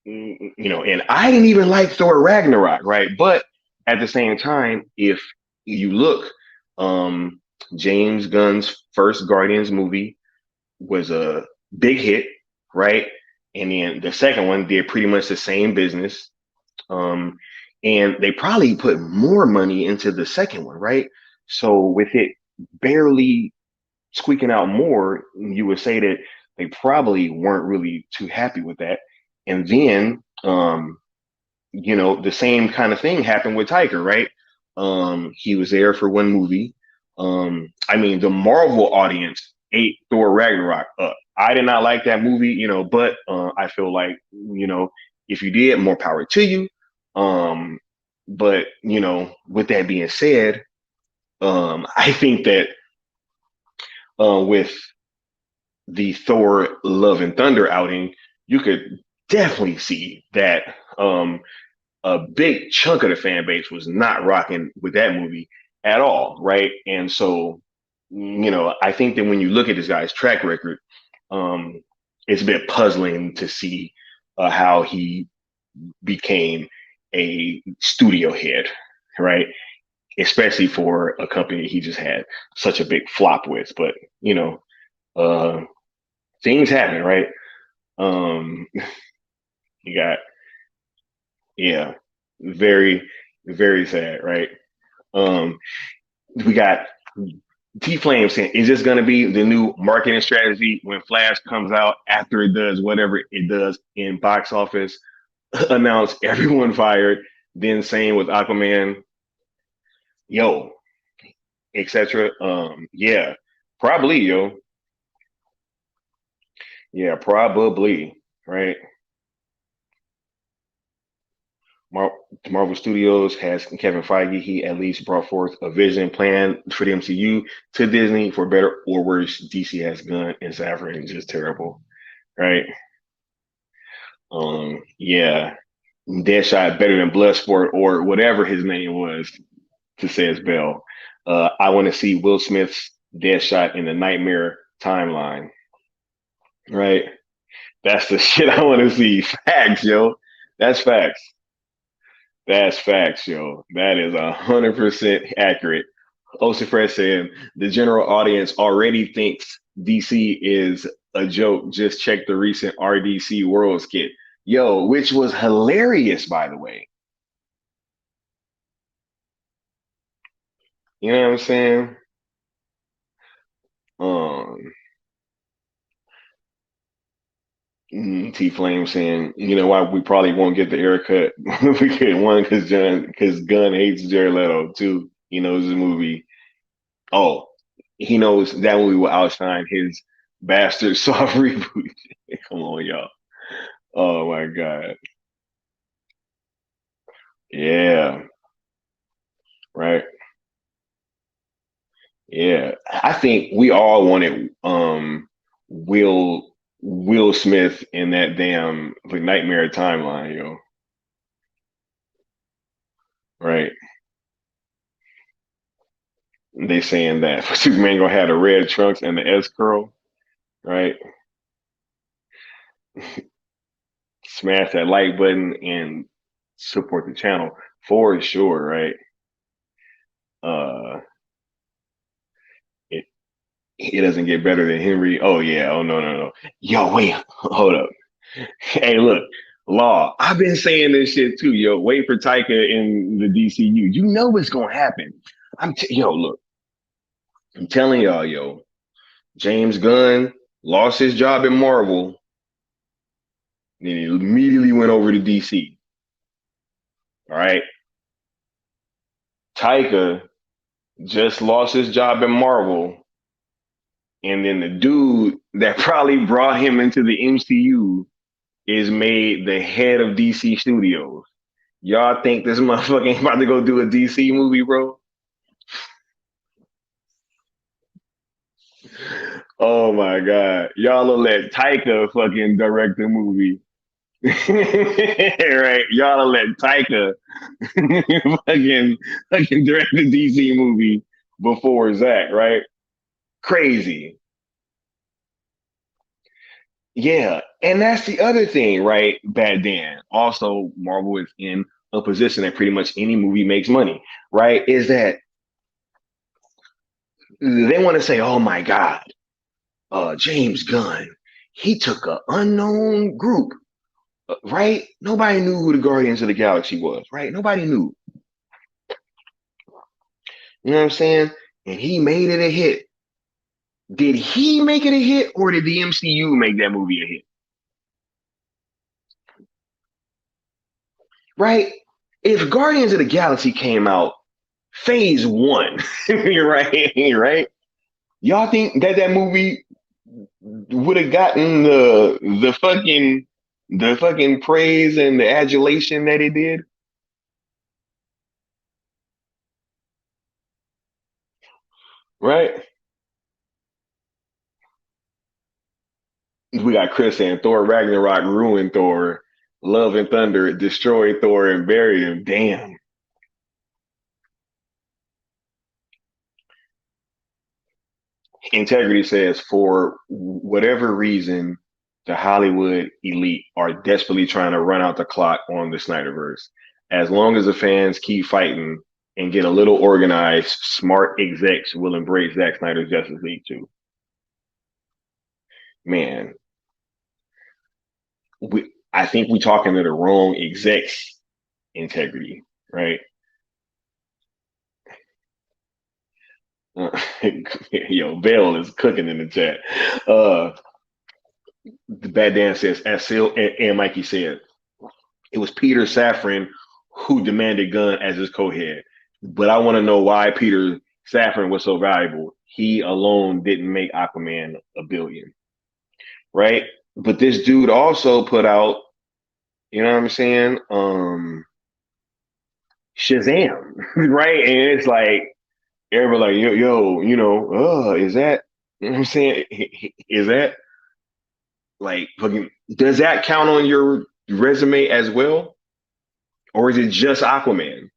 and I didn't even like Thor Ragnarok, right? But at the same time, if you look, um, James Gunn's first Guardians movie was a big hit, right? And then the second one did pretty much the same business. Um, and they probably put more money into the second one, right? So with it barely squeaking out more, you would say that they probably weren't really too happy with that. And then, the same kind of thing happened with Tiger, right? He was there for one movie. I mean, the Marvel audience ate Thor Ragnarok up. I did not like that movie, but I feel like, if you did, more power to you. But, with that being said, I think that with the Thor Love and Thunder outing, you could definitely see that a big chunk of the fan base was not rocking with that movie at all, right? And so, I think that when you look at this guy's track record, um, it's a bit puzzling to see how he became a studio head, right? Especially for a company he just had such a big flop with. But uh, things happen, right? Um, you got Yeah, very, very sad, right? Um, we got T Flame saying, is this going to be the new marketing strategy when Flash comes out after it does whatever it does in box office? Announce everyone fired, then same with Aquaman, yo, etc. Yeah, probably, yo. Yeah, probably, right? Mar- Marvel Studios has Kevin Feige. He at least brought forth a vision plan for the MCU to Disney. For better or worse, DC has Gunn and Safran just terrible, right? Yeah, Deadshot better than Bloodsport or whatever his name was to say his bell. I want to see Will Smith's Deadshot in the Nightmare timeline, right? That's the shit I want to see. Facts, yo. That's facts. That's facts, yo. That is 100% accurate. Osifred said the general audience already thinks DC is a joke. Just check the recent RDC Worlds kit. Yo, which was hilarious, by the way. You know what I'm saying? Um, T Flame saying, you know why we probably won't get the haircut? We get one because Gunn hates Jared Leto too. He knows the movie. Oh, he knows that movie will outshine his bastard soft reboot. Come on, y'all. Oh my God. Yeah, right. Yeah. I think we all wanted Will Smith in that damn like nightmare timeline, yo. Right. They saying that Superman gonna have the red trunks and the S curl, right? Smash that like button and support the channel for sure, right? Uh it it doesn't get better than Henry. Oh yeah, oh no. Yo, wait, hold up. Hey, look, Law. I've been saying this shit too, yo. Wait for Taika in the DCU. You know what's gonna happen. Yo, look. I'm telling y'all, yo. James Gunn lost his job at Marvel, then he immediately went over to DC. All right. Taika just lost his job at Marvel. and then the dude that probably brought him into the MCU is made the head of DC Studios. Y'all think this motherfucker ain't about to go do a DC movie, bro? Oh my god. Y'all will let Taika fucking direct the movie. Right? Y'all will let Taika fucking direct the DC movie before Zach, right? Crazy. Yeah. And that's the other thing, right? Bad Dan. Also, Marvel is in a position that pretty much any movie makes money, right? Is that they want to say, oh my God, James Gunn, he took an unknown group, right? Nobody knew who the Guardians of the Galaxy was, right? Nobody knew. You know what I'm saying? And he made it a hit. Did he make it a hit or did the MCU make that movie a hit? Right? If Guardians of the Galaxy came out phase one, you're right, right? Y'all think that that movie would have gotten the fucking praise and the adulation that it did? Right? We got Chris saying Thor Ragnarok ruined Thor, Love and Thunder destroyed Thor and buried him. Damn. Integrity says for whatever reason, the Hollywood elite are desperately trying to run out the clock on the Snyderverse. As long as the fans keep fighting and get a little organized, smart execs will embrace Zack Snyder's Justice League too. Man, I think we talking to the wrong execs. Integrity, right? Yo, Bell is cooking in the chat. The Bad Dan says, as Sil and Mikey said, it was Peter Safran who demanded Gunn as his co-head. But I want to know why Peter Safran was so valuable. He alone didn't make Aquaman a billion, right? But this dude also put out, you know what I'm saying? Shazam, right? And it's like everybody like, yo, you know, is that, you know what I'm saying? Is that like fucking, does that count on your resume as well? Or is it just Aquaman?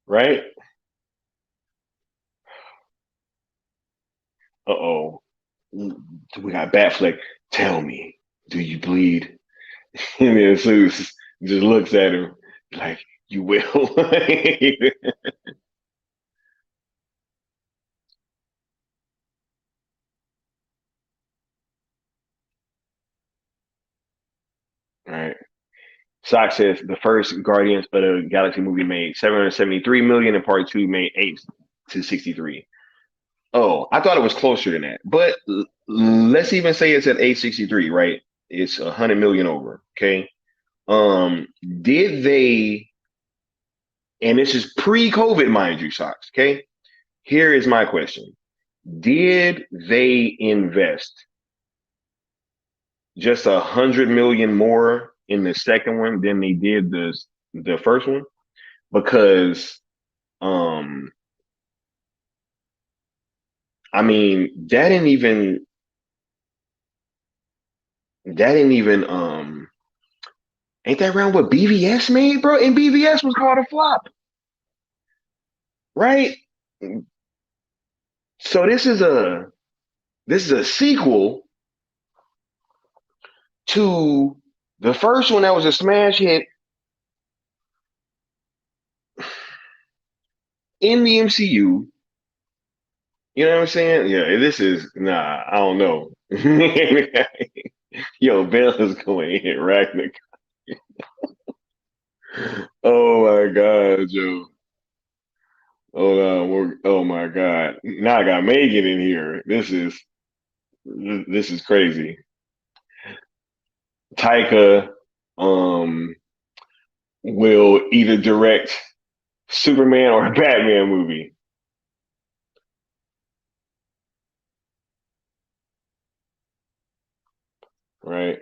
Right? Uh-oh. We got Batfleck. Tell me, do you bleed? And then Zeus just looks at him like, you will. Right. Sock says the first Guardians of the Galaxy movie made 773 million and part two made 8 to 63. Oh, I thought it was closer than that. But let's even say it's at 863, right? It's 100 million over. Okay. Um, did they, and this is pre-COVID, mind you, Socks, okay? Here is my question. Did they invest just 100 million more in the second one than they did the first one? Because um I mean that didn't even ain't that around what BVS made, bro? And BVS was called a flop, right? So this is a sequel to the first one that was a smash hit in the MCU. You know what I'm saying? Yeah, this is nah. I don't know. Yo, Bell is going to hit Ragnar. Oh my God, Joe. Hold on. Oh my God. Now I got Megan in here. This is crazy. Taika um will either direct. Superman or a Batman movie, right?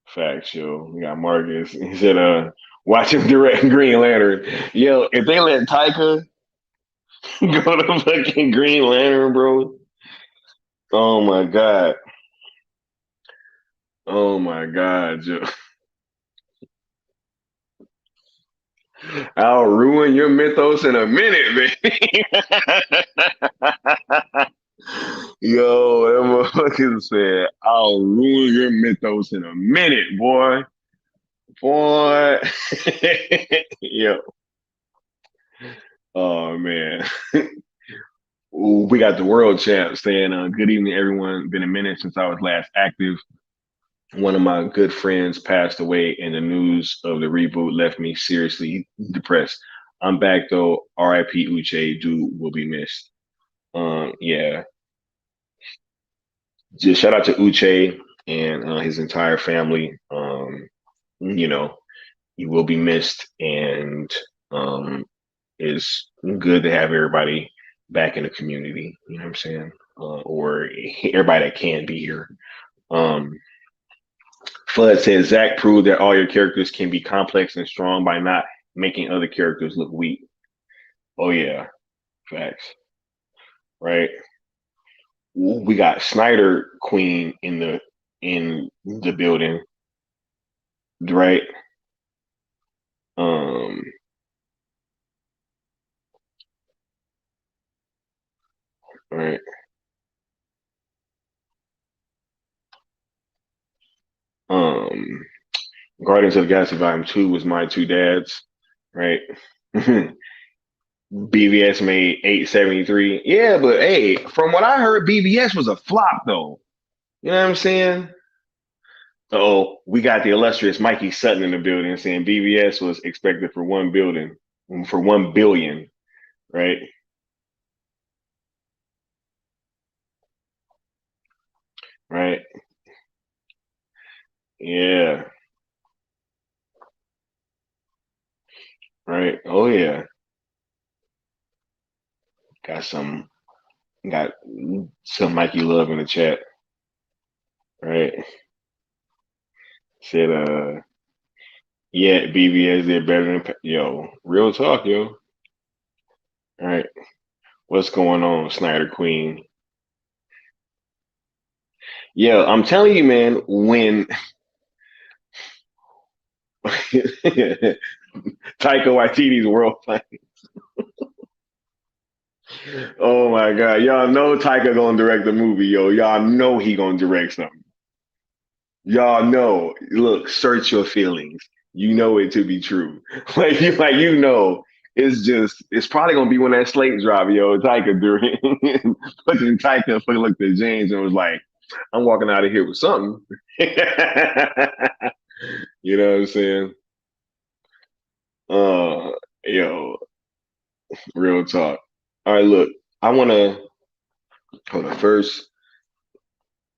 Facts, yo. We got Marcus. He said, watch him direct Green Lantern. Yo, if they let Taika go to fucking Green Lantern, bro. Oh my God. Oh my God, yo. I'll ruin your mythos in a minute, baby. Yo, that motherfucker said, I'll ruin your mythos in a minute, boy. Boy. Yo. Oh man. Ooh, we got the world champ saying, good evening, everyone. Been a minute since I was last active. One of my good friends passed away, and the news of the reboot left me seriously depressed. I'm back though. R.I.P. Uche, dude will be missed. Yeah, just shout out to Uche and his entire family. You know, he will be missed, and it's good to have everybody back in the community. You know what I'm saying? Or everybody that can be here. Um, Flood says Zach proved that all your characters can be complex and strong by not making other characters look weak. Oh yeah, facts. Right. We got Snyder Queen in the building. Right. Um. Right. Um. Guardians of the Galaxy Volume 2 was my two dads. Right. BVS made 873. Yeah, but hey, from what I heard, BVS was a flop though. You know what I'm saying? Oh, we got the illustrious Mikey Sutton in the building saying BVS was expected for 1 billion, right? Right. Yeah. Right. Oh yeah. Got some got some Mikey Love in the chat. Right. Said yeah, BVS did better than yo. Real talk, yo. All right. What's going on, Snyder Queen? Yeah, I'm telling you, man, when Taika Waititi's world plan. Oh my god, y'all know Taika gonna direct the movie, yo. Y'all know he gonna direct something. Y'all know. Look, search your feelings. You know it to be true. Like it's probably gonna be when that slate drop, yo. Taika during fucking Taika fucking looked at James and was like, "I'm walking out of here with something." You know what I'm saying? Uh, yo, real talk. All right, look, I want to hold on first.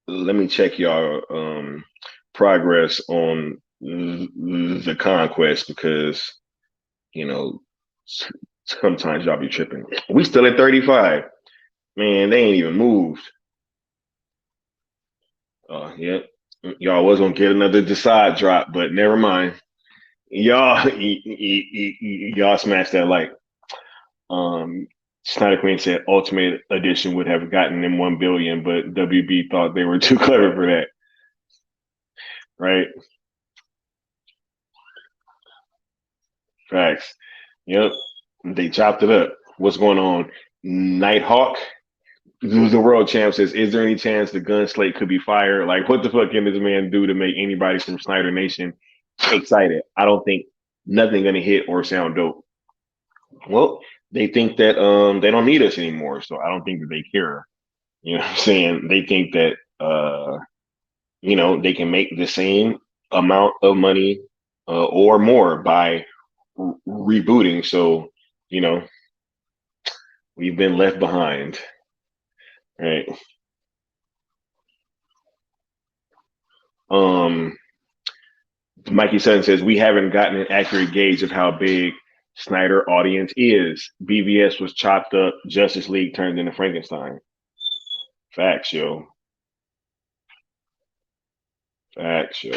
Let me check y'all progress on the conquest because you know sometimes y'all be tripping. We still at 35. Man, they ain't even moved. Yeah, y'all was gonna get another decide drop, but never mind. Y'all smashed that like. Um, Snyder Queen said Ultimate Edition would have gotten them 1 billion, but WB thought they were too clever for that. Right? Facts. Yep. They chopped it up. What's going on? Nighthawk, the world champ says, is there any chance the gun slate could be fired? Like, what the fuck can this man do to make anybody from Snyder Nation excited? I don't think nothing gonna hit or sound dope. Well, they think that they don't need us anymore, so I don't think that they care. You know what I'm saying? They think that they can make the same amount of money or more by rebooting. So, you know, we've been left behind, right? Um, Mikey Sutton says we haven't gotten an accurate gauge of how big Snyder audience is. BVS was chopped up. Justice League turned into Frankenstein. Facts, yo. Facts, yo.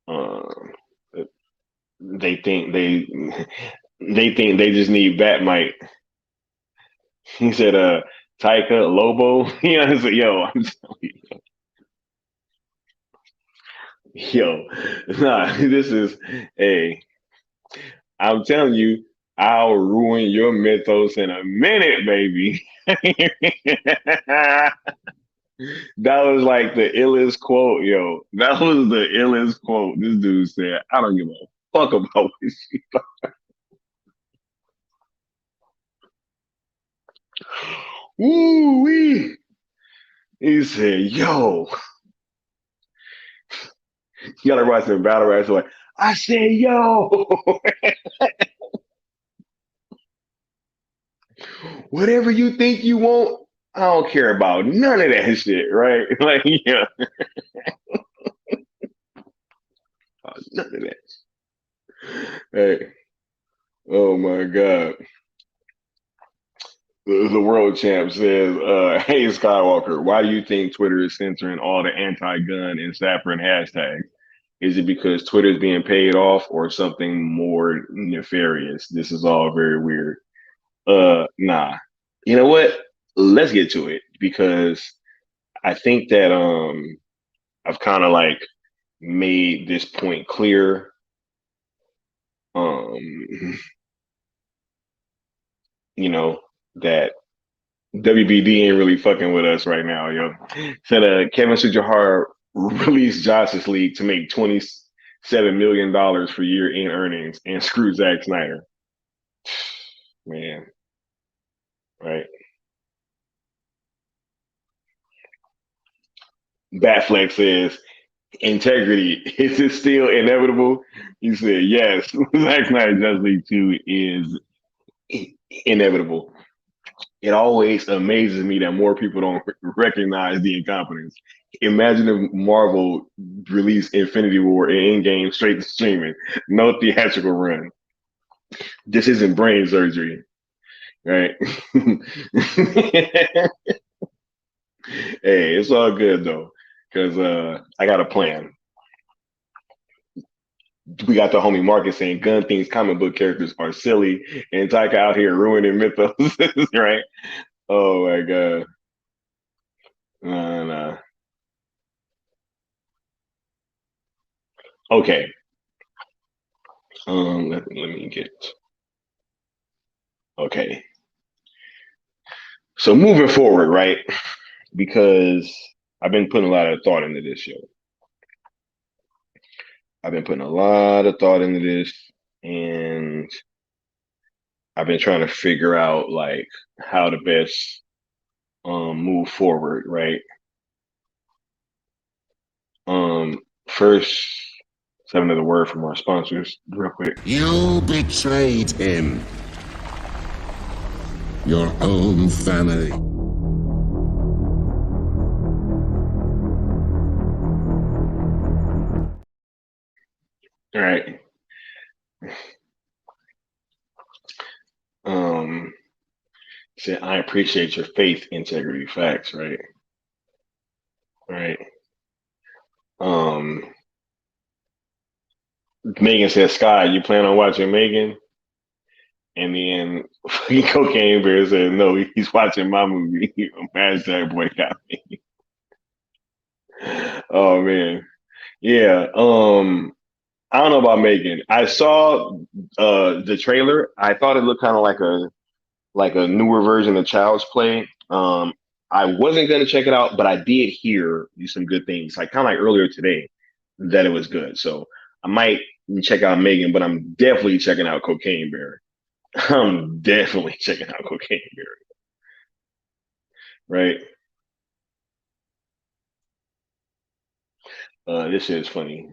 Um, they think they just need Batmite. He said, Taika Lobo. You know, I said, yo, I'm telling you, yo, nah, this is, hey, I'm telling you, I'll ruin your mythos in a minute, baby. That was like the illest quote, yo. That was the illest quote. This dude said, I don't give a fuck about this shit. Woo wee. He said, yo, you gotta write some battle raps like, I said, yo, whatever you think you want, I don't care about none of that shit, right? Like, yeah, none of that. Hey, oh my God. The world champ says, hey, Skywalker, why do you think Twitter is censoring all the anti-gun and saffron hashtags? Is it because Twitter is being paid off or something more nefarious? This is all very weird. Nah. You know what? Let's get to it because I think that I've kind of like made this point clear. Um, you know, that WBD ain't really fucking with us right now, yo. Said Kevin Sujihara released Justice League to make $27 million for year-end earnings and screw Zack Snyder. Man, right? Batfleck says, integrity, is it still inevitable? He said, yes. Zack Snyder Justice League 2 is inevitable. It always amazes me that more people don't recognize the incompetence. Imagine if Marvel released Infinity War and Endgame straight to streaming, no theatrical run. This isn't brain surgery, right? Hey, it's all good though, because I got a plan. We got the homie Marcus saying gun things comic book characters are silly, and Taika out here ruining mythos, right? Oh my god. Nah. Okay. Let me get okay. So moving forward, right? Because I've been putting a lot of thought into this show. I've been putting a lot of thought into this, and I've been trying to figure out like how to best move forward, right? First, let's have another word from our sponsors, real quick. You betrayed him. Your own family. All right. Said I appreciate your faith, integrity, facts, right? Right. Um, Megan said, Sky, you plan on watching Megan? And then Cocaine Bear said, no, he's watching my movie. Hashtag boycott me. Oh man. Yeah. I don't know about Megan. I saw the trailer. I thought it looked kind of like a newer version of Child's Play. I wasn't gonna check it out, but I did hear some good things, like kind of like earlier today, that it was good. So I might check out Megan, but I'm definitely checking out Cocaine Bear. I'm definitely checking out Cocaine Bear, right? This is funny.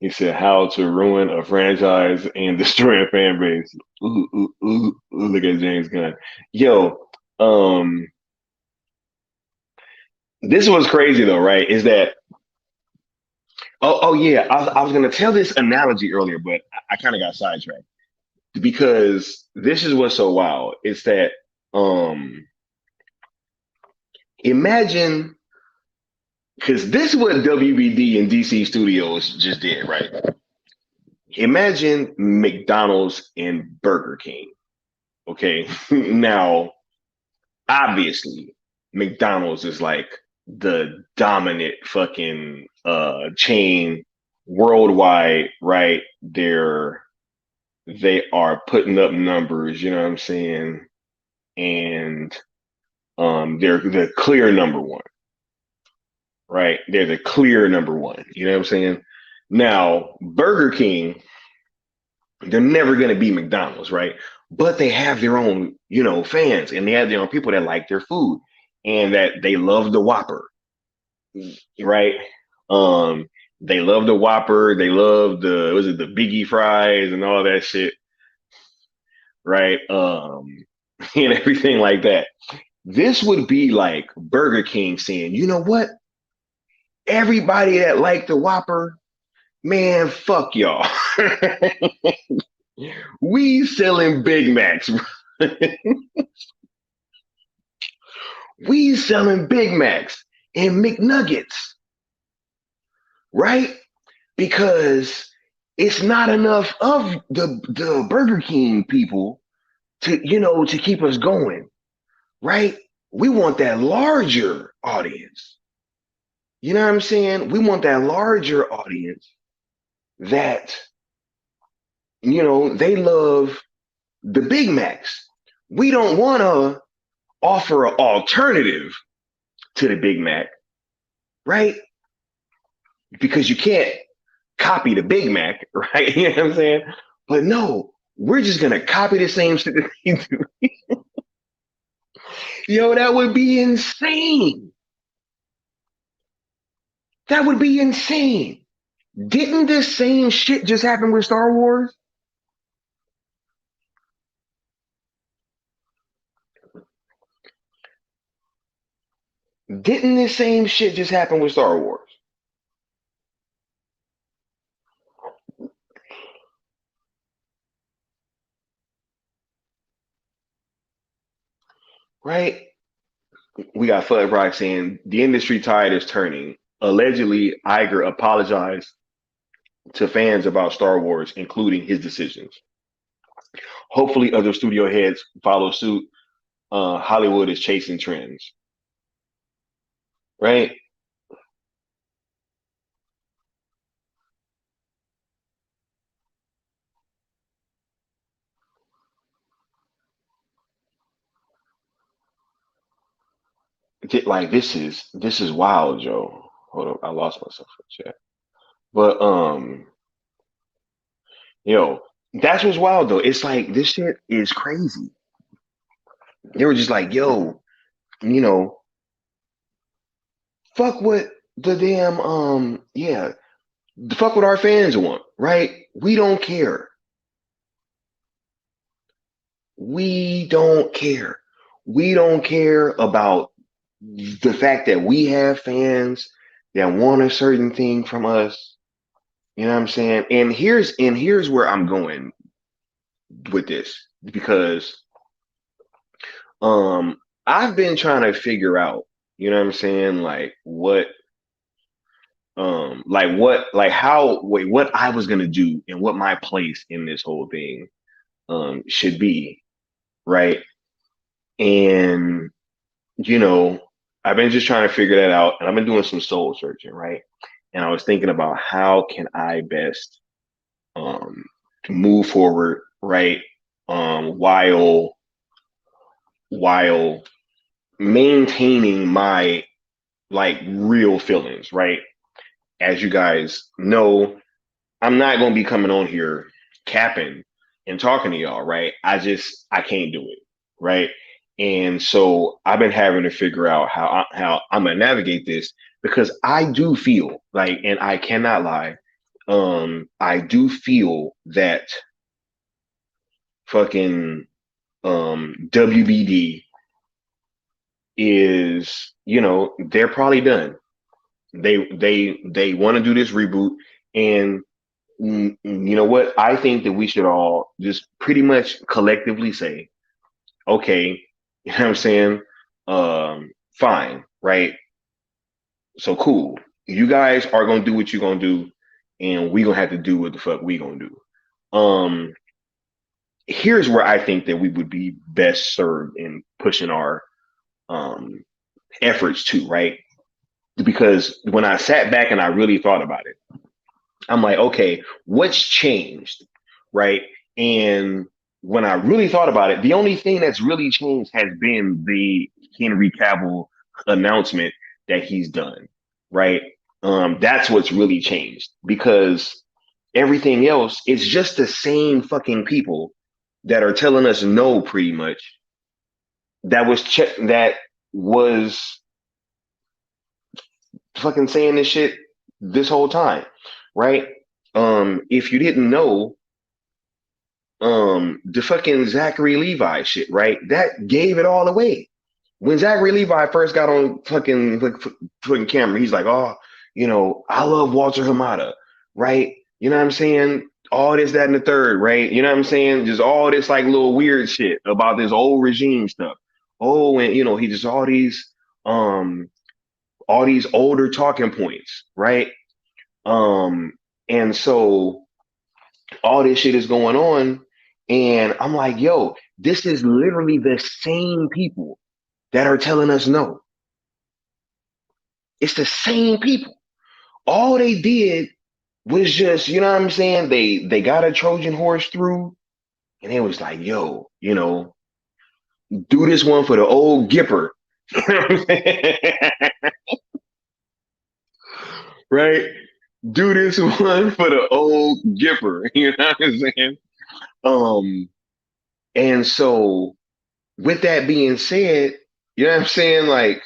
He said, "How to ruin a franchise and destroy a fan base." Look at James Gunn. Yo, um, this was crazy though, right? Is that Oh yeah. I was gonna tell this analogy earlier, but I kind of got sidetracked because this is what's so wild. It's that um imagine because this is what WBD and DC Studios just did, right? Imagine McDonald's and Burger King. Okay. Now, obviously, McDonald's is like the dominant fucking chain worldwide, right? They are putting up numbers, you know what I'm saying? And they're the clear number one, right? They're the clear number one, you know what I'm saying? Now, Burger King, they're never going to be McDonald's, right? But they have their own, fans, and they have their own people that like their food and that they love the Whopper, right? Um, they love the Whopper, they love the Biggie fries and all that shit, right? And everything like that. This would be like Burger King saying, you know what? Everybody that liked the Whopper, man, fuck y'all. We selling Big Macs. We selling Big Macs and McNuggets, right? Because it's not enough of the Burger King people to keep us going, right? We want that larger audience. You know what I'm saying? We want that larger audience that they love the Big Macs. We don't want to offer an alternative to the Big Mac, right? Because you can't copy the Big Mac, right? You know what I'm saying? But no, we're just gonna copy the same shit that they do. Yo, that would be insane. That would be insane. Didn't this same shit just happen with Star Wars? Didn't this same shit just happen with Star Wars? Right? We got Fudd Rock saying the industry tide is turning. Allegedly, Iger apologized to fans about Star Wars, including his decisions. Hopefully, other studio heads follow suit. Hollywood is chasing trends, right? Like this is wild, Joe. Hold up, I lost myself in chat. But that's what's wild though. It's like this shit is crazy. They were just like, yo, you know, fuck what the damn fuck what our fans want, right? We don't care. We don't care. We don't care about the fact that we have fans that want a certain thing from us. You know what I'm saying? And here's where I'm going with this because um I've been trying to figure out, you know what I'm saying, like how wait what I was gonna do and what my place in this whole thing should be, right? And you know, I've been just trying to figure that out and I've been doing some soul searching, right? And I was thinking about how can I best um move forward, right? While maintaining my like real feelings, right? As you guys know, I'm not gonna be coming on here capping and talking to y'all, right? I can't do it, right? And so I've been having to figure out how I'm gonna navigate this because I do feel like, and I cannot lie, I do feel that fucking WBD is, they're probably done. They want to do this reboot, and you know what? I think that we should all just pretty much collectively say, okay, you know what I'm saying? Fine, right? So cool. You guys are gonna do what you're gonna do, and we gonna have to do what the fuck we gonna do. Um, Here's where I think that we would be best served in pushing our um efforts to, right? Because when I sat back and I really thought about it, I'm like, okay, what's changed, right? And when I really thought about it, the only thing that's really changed has been the Henry Cavill announcement that he's done, right? That's what's really changed because everything else is just the same fucking people that are telling us no, pretty much. That was fucking saying this shit this whole time, right? If you didn't know, the fucking Zachary Levi shit, right? That gave it all away. When Zachary Levi first got on fucking camera, he's like, "Oh, I love Walter Hamada, right? You know what I'm saying? All this, that, and the third, right? You know what I'm saying? Just all this like little weird shit about this old regime stuff. Oh, and he just um all these older talking points, right? Um, and so all this shit is going on. And I'm like, yo, this is literally the same people that are telling us no. It's the same people. All they did was just, you know what I'm saying? They got a Trojan horse through, and it was like, yo, do this one for the old Gipper. Right? Do this one for the old Gipper. You know what I'm saying? Um, and so with that being said, you know what I'm saying? Like,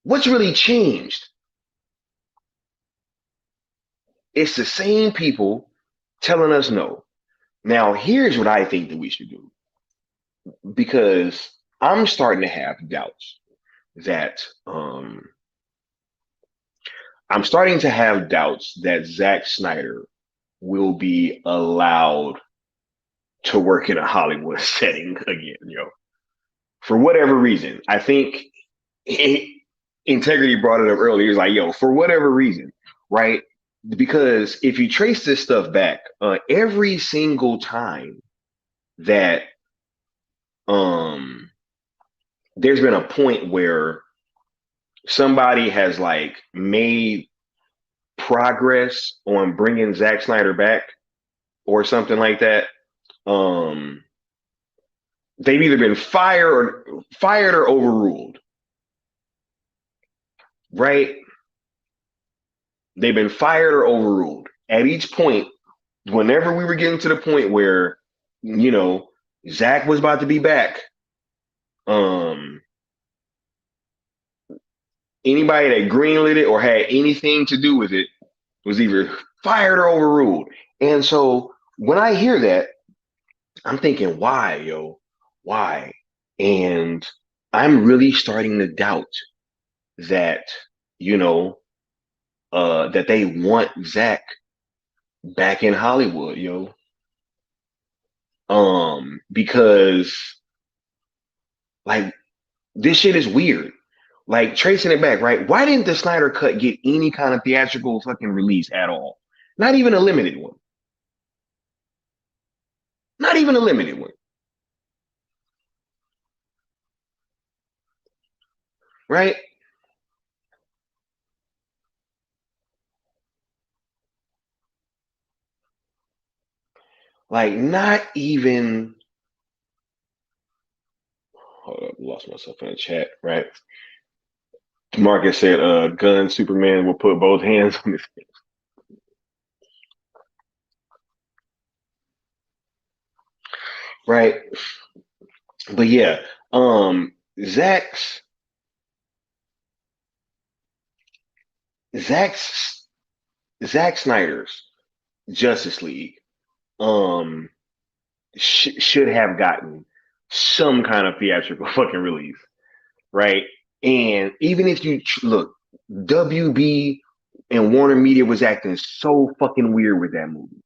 what's really changed? It's the same people telling us no. Now, here's what I think that we should do because I'm starting to have doubts that I'm starting to have doubts that Zack Snyder will be allowed to work in a Hollywood setting again, For whatever reason. I think Integrity brought it up earlier. He's like, yo, for whatever reason, right? Because if you trace this stuff back, every single time that um there's been a point where somebody has like made progress on bringing Zack Snyder back or something like that, um they've either been fired or overruled, right? They've been fired or overruled. At each point, whenever we were getting to the point where, Zach was about to be back, um, anybody that greenlit it or had anything to do with it was either fired or overruled. And so when I hear that, I'm thinking, why, yo? Why? And I'm really starting to doubt that, that they want Zach back in Hollywood, yo. Because like this shit is weird. Like tracing it back, right? Why didn't the Snyder Cut get any kind of theatrical fucking release at all? Not even a limited one. Not even a limited one, right? Like not even. Hold up, lost myself in the chat, right? Marcus said, "Gun Superman will put both hands on his face." Right? But yeah, um, Zach's Zach's Zack Snyder's Justice League um should have gotten some kind of theatrical fucking release, right? And even if you look, WB and Warner Media was acting so fucking weird with that movie,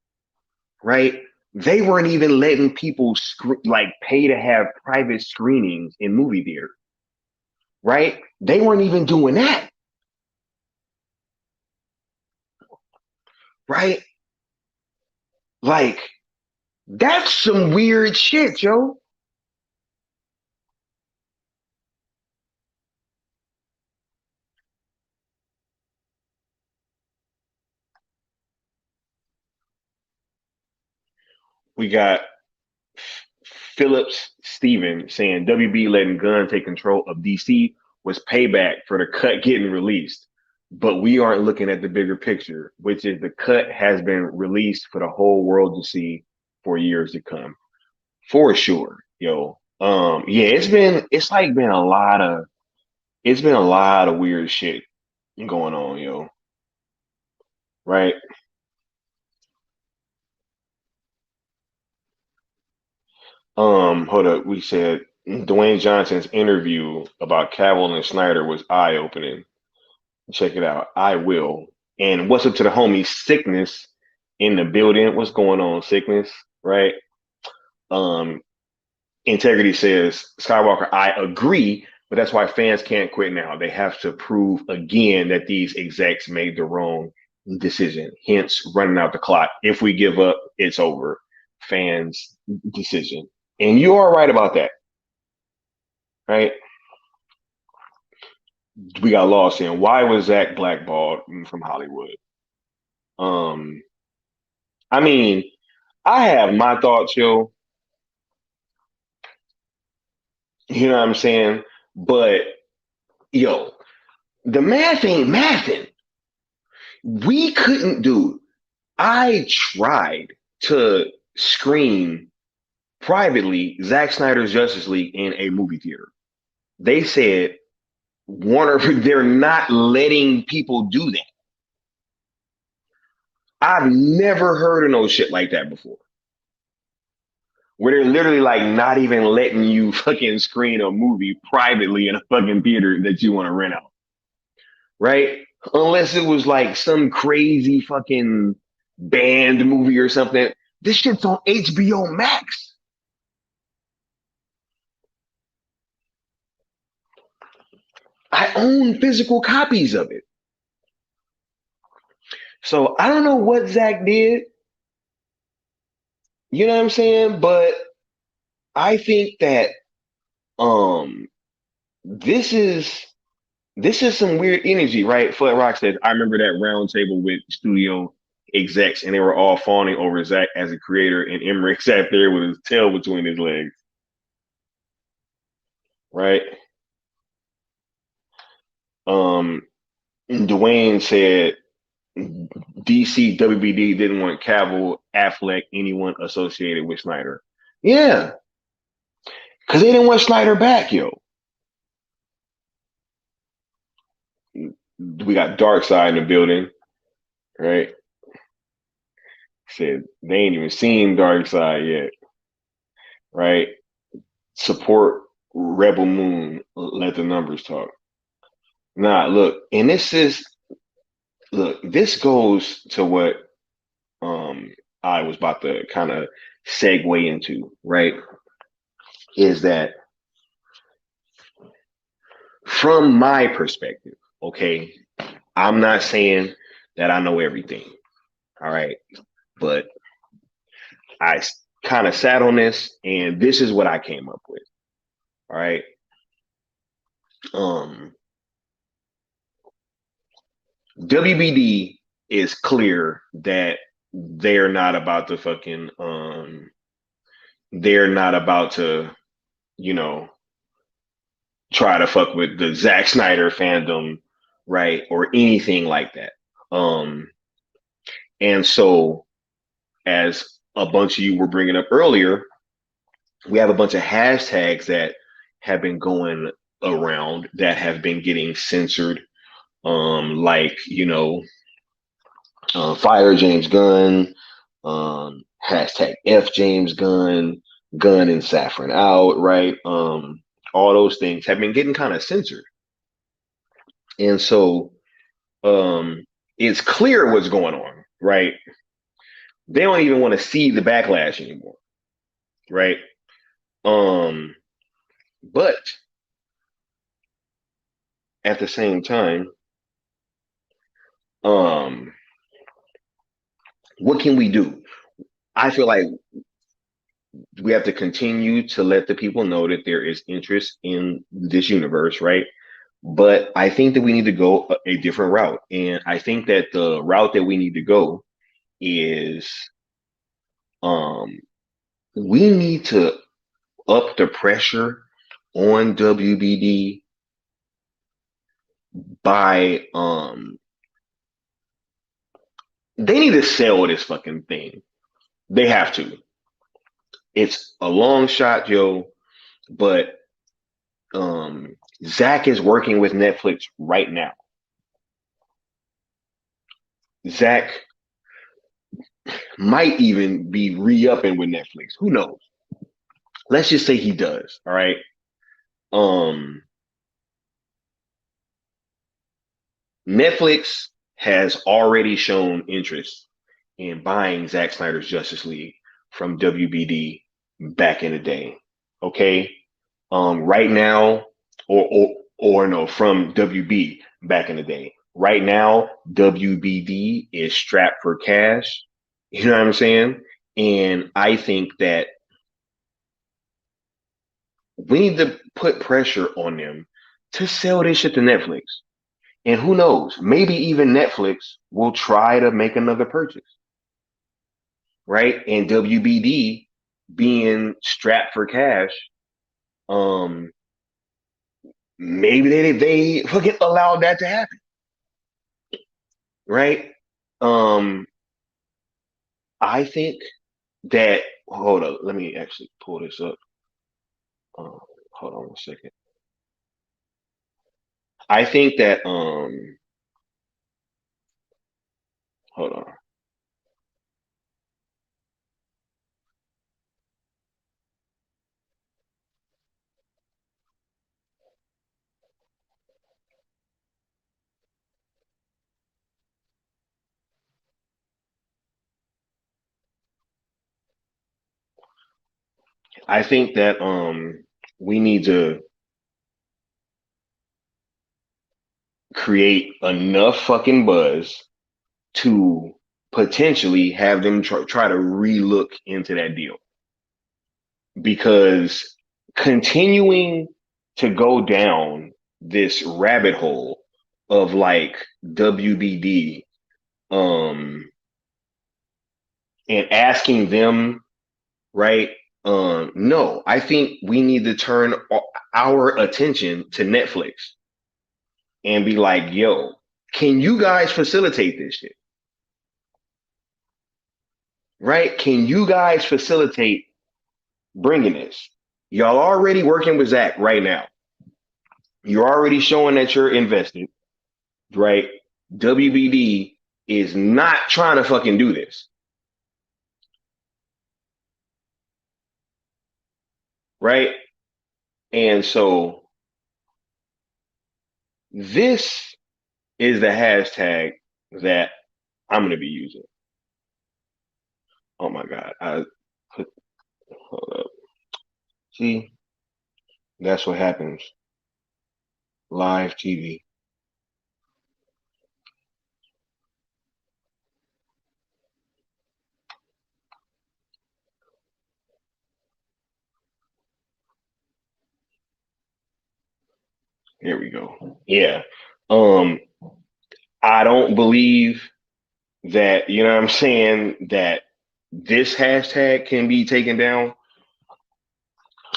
right? They weren't even letting people like pay to have private screenings in movie theater, right? They weren't even doing that, right? Like, that's some weird shit, yo. We got Phillips Steven saying WB letting Gunn take control of DC was payback for the cut getting released. But we aren't looking at the bigger picture, which is the cut has been released for the whole world to see for years to come. For sure, yo. Yeah, it's been a lot of weird shit going on, yo. Right? Hold up. We said Dwayne Johnson's interview about Cavill and Snyder was eye opening. Check it out. I will. And what's up to the homie Sickness in the building? What's going on, Sickness? Right? Um, Integrity says, Skywalker, I agree, but that's why fans can't quit now. They have to prove again that these execs made the wrong decision, hence running out the clock. If we give up, it's over. Fans' decision. And you are right about that, right? We got lost in why was Zach blackballed from Hollywood? Um, I mean, I have my thoughts, yo. You know what I'm saying? But yo, the math ain't mathing. We couldn't do. I tried to screen privately Zack Snyder's Justice League in a movie theater. They said Warner, they're not letting people do that. I've never heard of no shit like that before. Where they're literally like not even letting you fucking screen a movie privately in a fucking theater that you want to rent out, right? Unless it was like some crazy fucking band movie or something. This shit's on HBO Max. I own physical copies of it. So I don't know what Zach did. You know what I'm saying? But I think that um this is this is some weird energy, right? Flood Rock says, I remember that round table with studio execs and they were all fawning over Zach as a creator, and Emmerich sat there with his tail between his legs. Right? Um Dwayne said DC WBD didn't want Cavill, Affleck, anyone associated with Snyder. Yeah, because they didn't want Snyder back, yo. We got Dark Side in the building, right? Said they ain't even seen Dark Side yet, right? Support Rebel Moon. Let the numbers talk. Nah, look, and this goes to what I was about to kind of segue into, right? Is that from my perspective, okay, I'm not saying that I know everything, all right, but I kind of sat on this and this is what I came up with, all right. Um, WBD is clear that they're not about to fucking they're not about to, you know, try to fuck with the Zack Snyder fandom, right? Or anything like that. Um, and so, as a bunch of you were bringing up earlier, we have a bunch of hashtags that have been going around that have been getting censored. Like, you know, fire James Gunn, hashtag F James Gunn, Gunn and Saffron out, right? All those things have been getting kind of censored. And so it's clear what's going on, right? They don't even want to see the backlash anymore, right? Um, but at the same time, um, what can we do? I feel like we have to continue to let the people know that there is interest in this universe, right? But I think that we need to go a different route. And I think that the route that we need to go is um, we need to up the pressure on WBD by they need to sell this fucking thing. They have to. It's a long shot, Joe, but Zach is working with Netflix right now. Zach might even be re-upping with Netflix. Who knows? Let's just say he does. All right. Um, Netflix has already shown interest in buying Zack Snyder's Justice League from WBD back in the day. Okay. Right now, or no, from WB back in the day. Right now, WBD is strapped for cash. You know what I'm saying? And I think that we need to put pressure on them to sell this shit to Netflix. And who knows? Maybe even Netflix will try to make another purchase, right? And WBD being strapped for cash, um, maybe they fucking allowed that to happen, right? Um, I think that hold on, let me actually pull this up. Um, hold on 1 second. I think that hold on. I think that we need to create enough fucking buzz to potentially have them try to relook into that deal, because continuing to go down this rabbit hole of like WBD um and asking them, right? No, I think we need to turn our attention to Netflix and be like, yo, can you guys facilitate this shit? Right? Can you guys facilitate bringing this? Y'all already working with Zach right now. You're already showing that you're invested, right? WBD is not trying to fucking do this, right? And so this is the hashtag that I'm going to be using. Oh my God. Hold up. See, that's what happens. Live TV. Here we go. Yeah. Um, I don't believe that, you know what I'm saying, that this hashtag can be taken down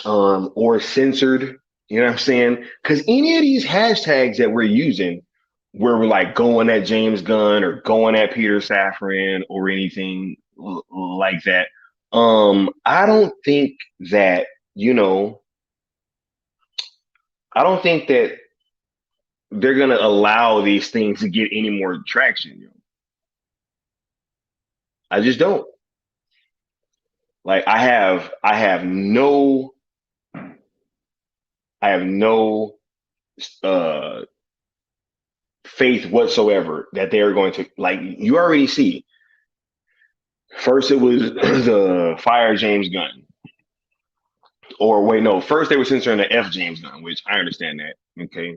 or censored. You know what I'm saying? Because any of these hashtags that we're using, where we're like going at James Gunn or going at Peter Safran or anything like that, I don't think that, you know, I don't think that they're gonna allow these things to get any more traction. You know? I just don't. Like I have no uh faith whatsoever that they're going to, like, you already see. First, it was the Fire James Gunn. Or wait, no, first they were censoring the F James Gunn, which I understand that. Okay.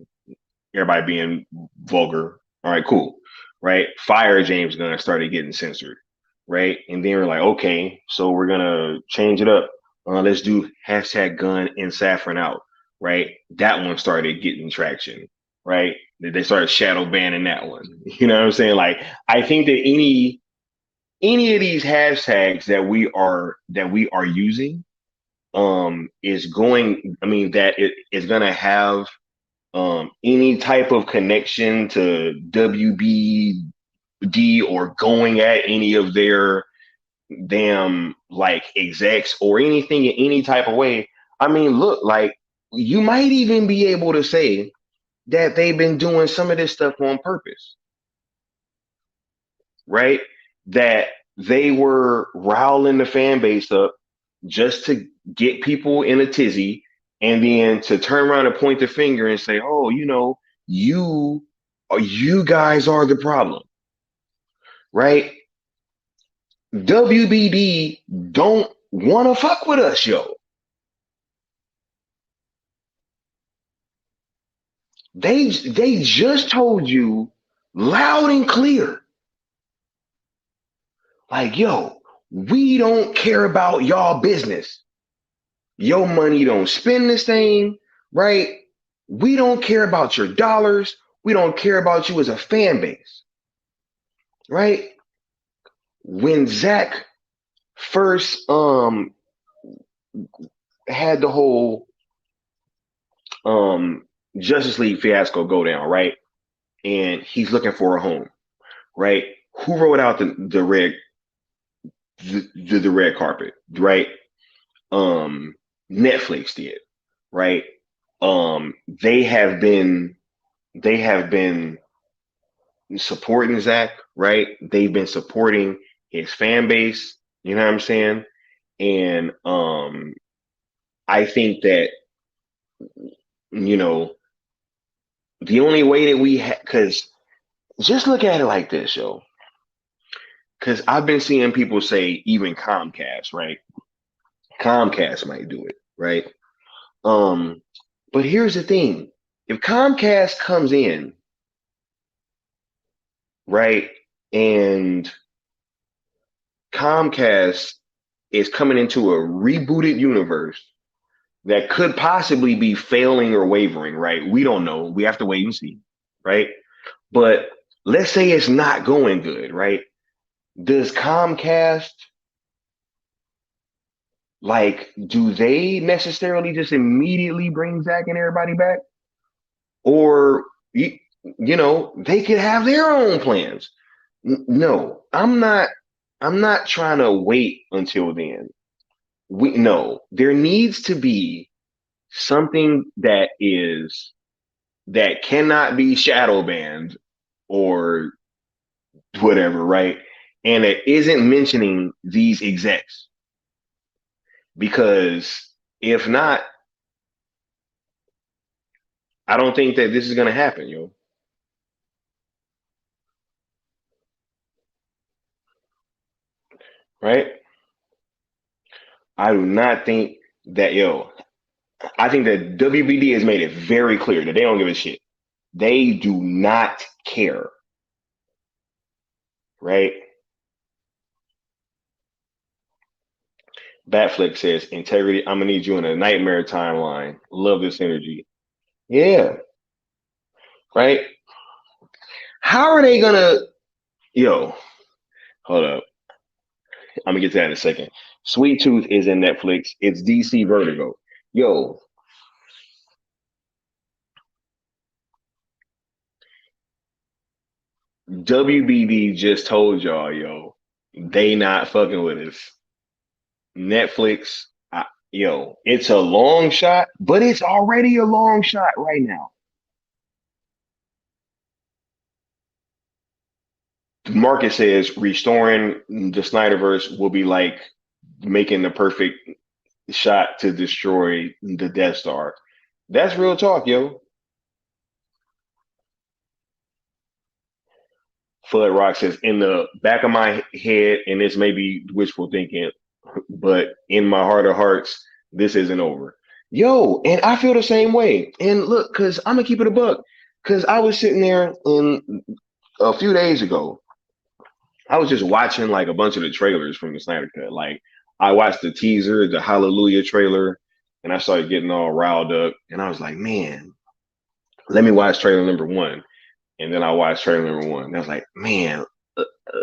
Everybody being vulgar. All right, cool. Right. Fire James Gunn started getting censored. Right. And then we're like, okay, so we're going to change it up. Let's do hashtag gun and saffron out. Right. That one started getting traction. Right. They started shadow banning that one. You know what I'm saying? Like, I think that any of these hashtags that we are using is going, I mean, that it is going to have any type of connection to WBD or going at any of their damn like execs or anything in any type of way. I mean, look, like, you might even be able to say that they've been doing some of this stuff on purpose, right? That they were riling the fan base up just to get people in a tizzy, and then to turn around and point the finger and say, "Oh, you guys are the problem," right? WBD don't want to fuck with us, yo. They just told you loud and clear, like, yo, we don't care about y'all business. Your money don't spend the same, right? We don't care about your dollars. We don't care about you as a fan base, right? When Zach first had the whole Justice League fiasco go down, right? And he's looking for a home, right? Who wrote out the red carpet, right? Netflix did, right? They have been supporting Zach, right? They've been supporting his fan base, you know what I'm saying? And I think that, you know, the only way that we because just look at it like this, yo. Because I've been seeing people say even Comcast, right? Comcast might do it, right? But here's the thing: if Comcast comes in, right, and Comcast is coming into a rebooted universe that could possibly be failing or wavering, right? We don't know. We have to wait and see, right? But let's say it's not going good, right? Does Comcast, like, do they necessarily just immediately bring Zach and everybody back? Or, they could have their own plans. No, I'm not trying to wait until then. No, there needs to be something that cannot be shadow banned or whatever, right? And it isn't mentioning these execs. Because if not, I don't think that this is gonna happen, yo. Right? I do not think that, yo. I think that WBD has made it very clear that they don't give a shit. They do not care. Right? Batflick says, integrity, I'm gonna need you in a nightmare timeline. Love this energy. Yeah. Right? How are they gonna, yo, hold up. I'm gonna get to that in a second. Sweet Tooth is in Netflix. It's DC Vertigo. Yo, WBD just told y'all, yo, they not fucking with us. Netflix, yo, it's a long shot, but it's already a long shot right now. Market says restoring the Snyderverse will be like making the perfect shot to destroy the Death Star. That's real talk, yo. Flood Rock says, in the back of my head, and this may be wishful thinking, but in my heart of hearts, this isn't over. Yo, and I feel the same way. And look, because I'm going to keep it a buck. Because I was sitting there a few days ago, I was just watching like a bunch of the trailers from the Snyder Cut. Like, I watched the teaser, the Hallelujah trailer, and I started getting all riled up. And I was like, man, let me watch trailer number one. And then I watched trailer number one. And I was like, man,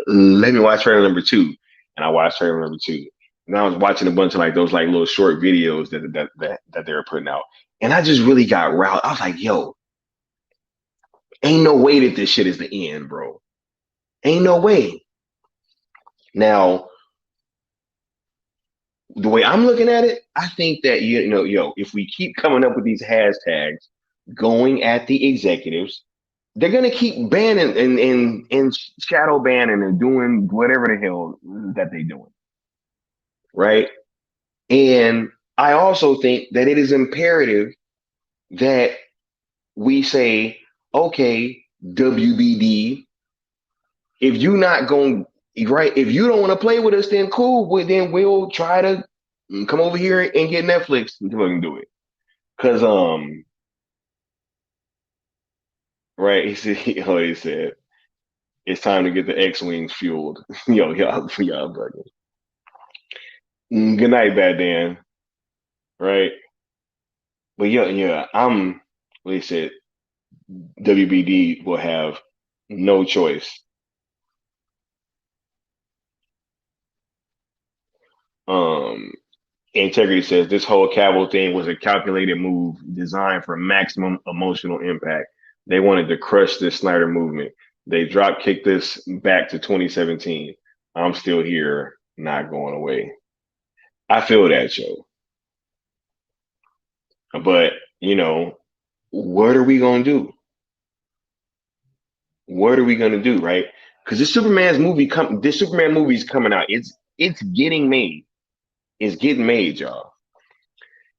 let me watch trailer number two. And I watched trailer number two. And I was watching a bunch of like those like little short videos that they were putting out. And I just really got riled. I was like, yo, ain't no way that this shit is the end, bro. Ain't no way. Now, the way I'm looking at it, I think that, if we keep coming up with these hashtags going at the executives, they're going to keep banning and shadow banning and doing whatever the hell that they're doing. Right. And I also think that it is imperative that we say, okay, WBD, if you're not going, right, if you don't want to play with us, then cool, well, then we'll try to come over here and get Netflix to fucking do it. Because, right, he said, it's time to get the X-Wings fueled. Yo, y'all bugging. Good night, Bad Dan. Right? But yeah, like I said, WBD will have no choice. Integrity says this whole Cavill thing was a calculated move designed for maximum emotional impact. They wanted to crush this Snyder movement. They drop kicked this back to 2017. I'm still here, not going away. I feel that, Joe. But, what are we going to do? What are we going to do, right? Because this Superman movie is coming out. It's getting made. It's getting made, y'all.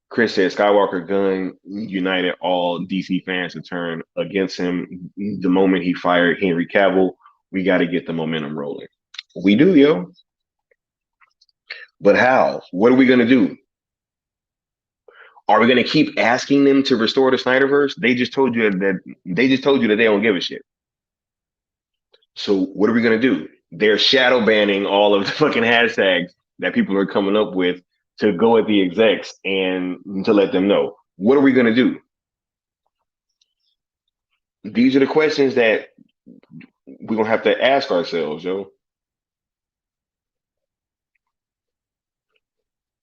Chris said Skywalker gun united all DC fans to turn against him the moment he fired Henry Cavill. We got to get the momentum rolling. We do, yo. But how? What are we going to do? Are we going to keep asking them to restore the Snyderverse? They just told you that they don't give a shit. So what are we going to do? They're shadow banning all of the fucking hashtags that people are coming up with to go at the execs and to let them know. What are we going to do? These are the questions that we're going to have to ask ourselves, yo.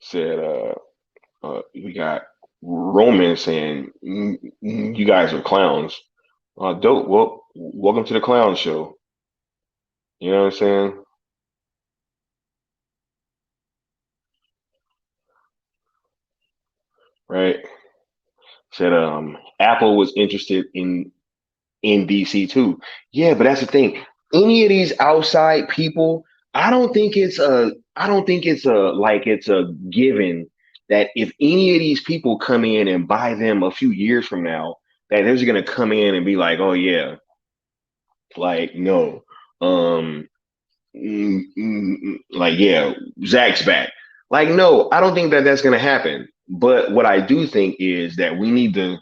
Said, we got Roman saying, you guys are clowns. Dope. Well, welcome to the clown show. You know what I'm saying? Right. Said Apple was interested in DC too. Yeah, but that's the thing. Any of these outside people, I don't think it's a given that if any of these people come in and buy them a few years from now, that they're just gonna come in and be like, oh yeah, like no, like yeah, Zach's back. Like no, I don't think that that's gonna happen. But what I do think is that we need to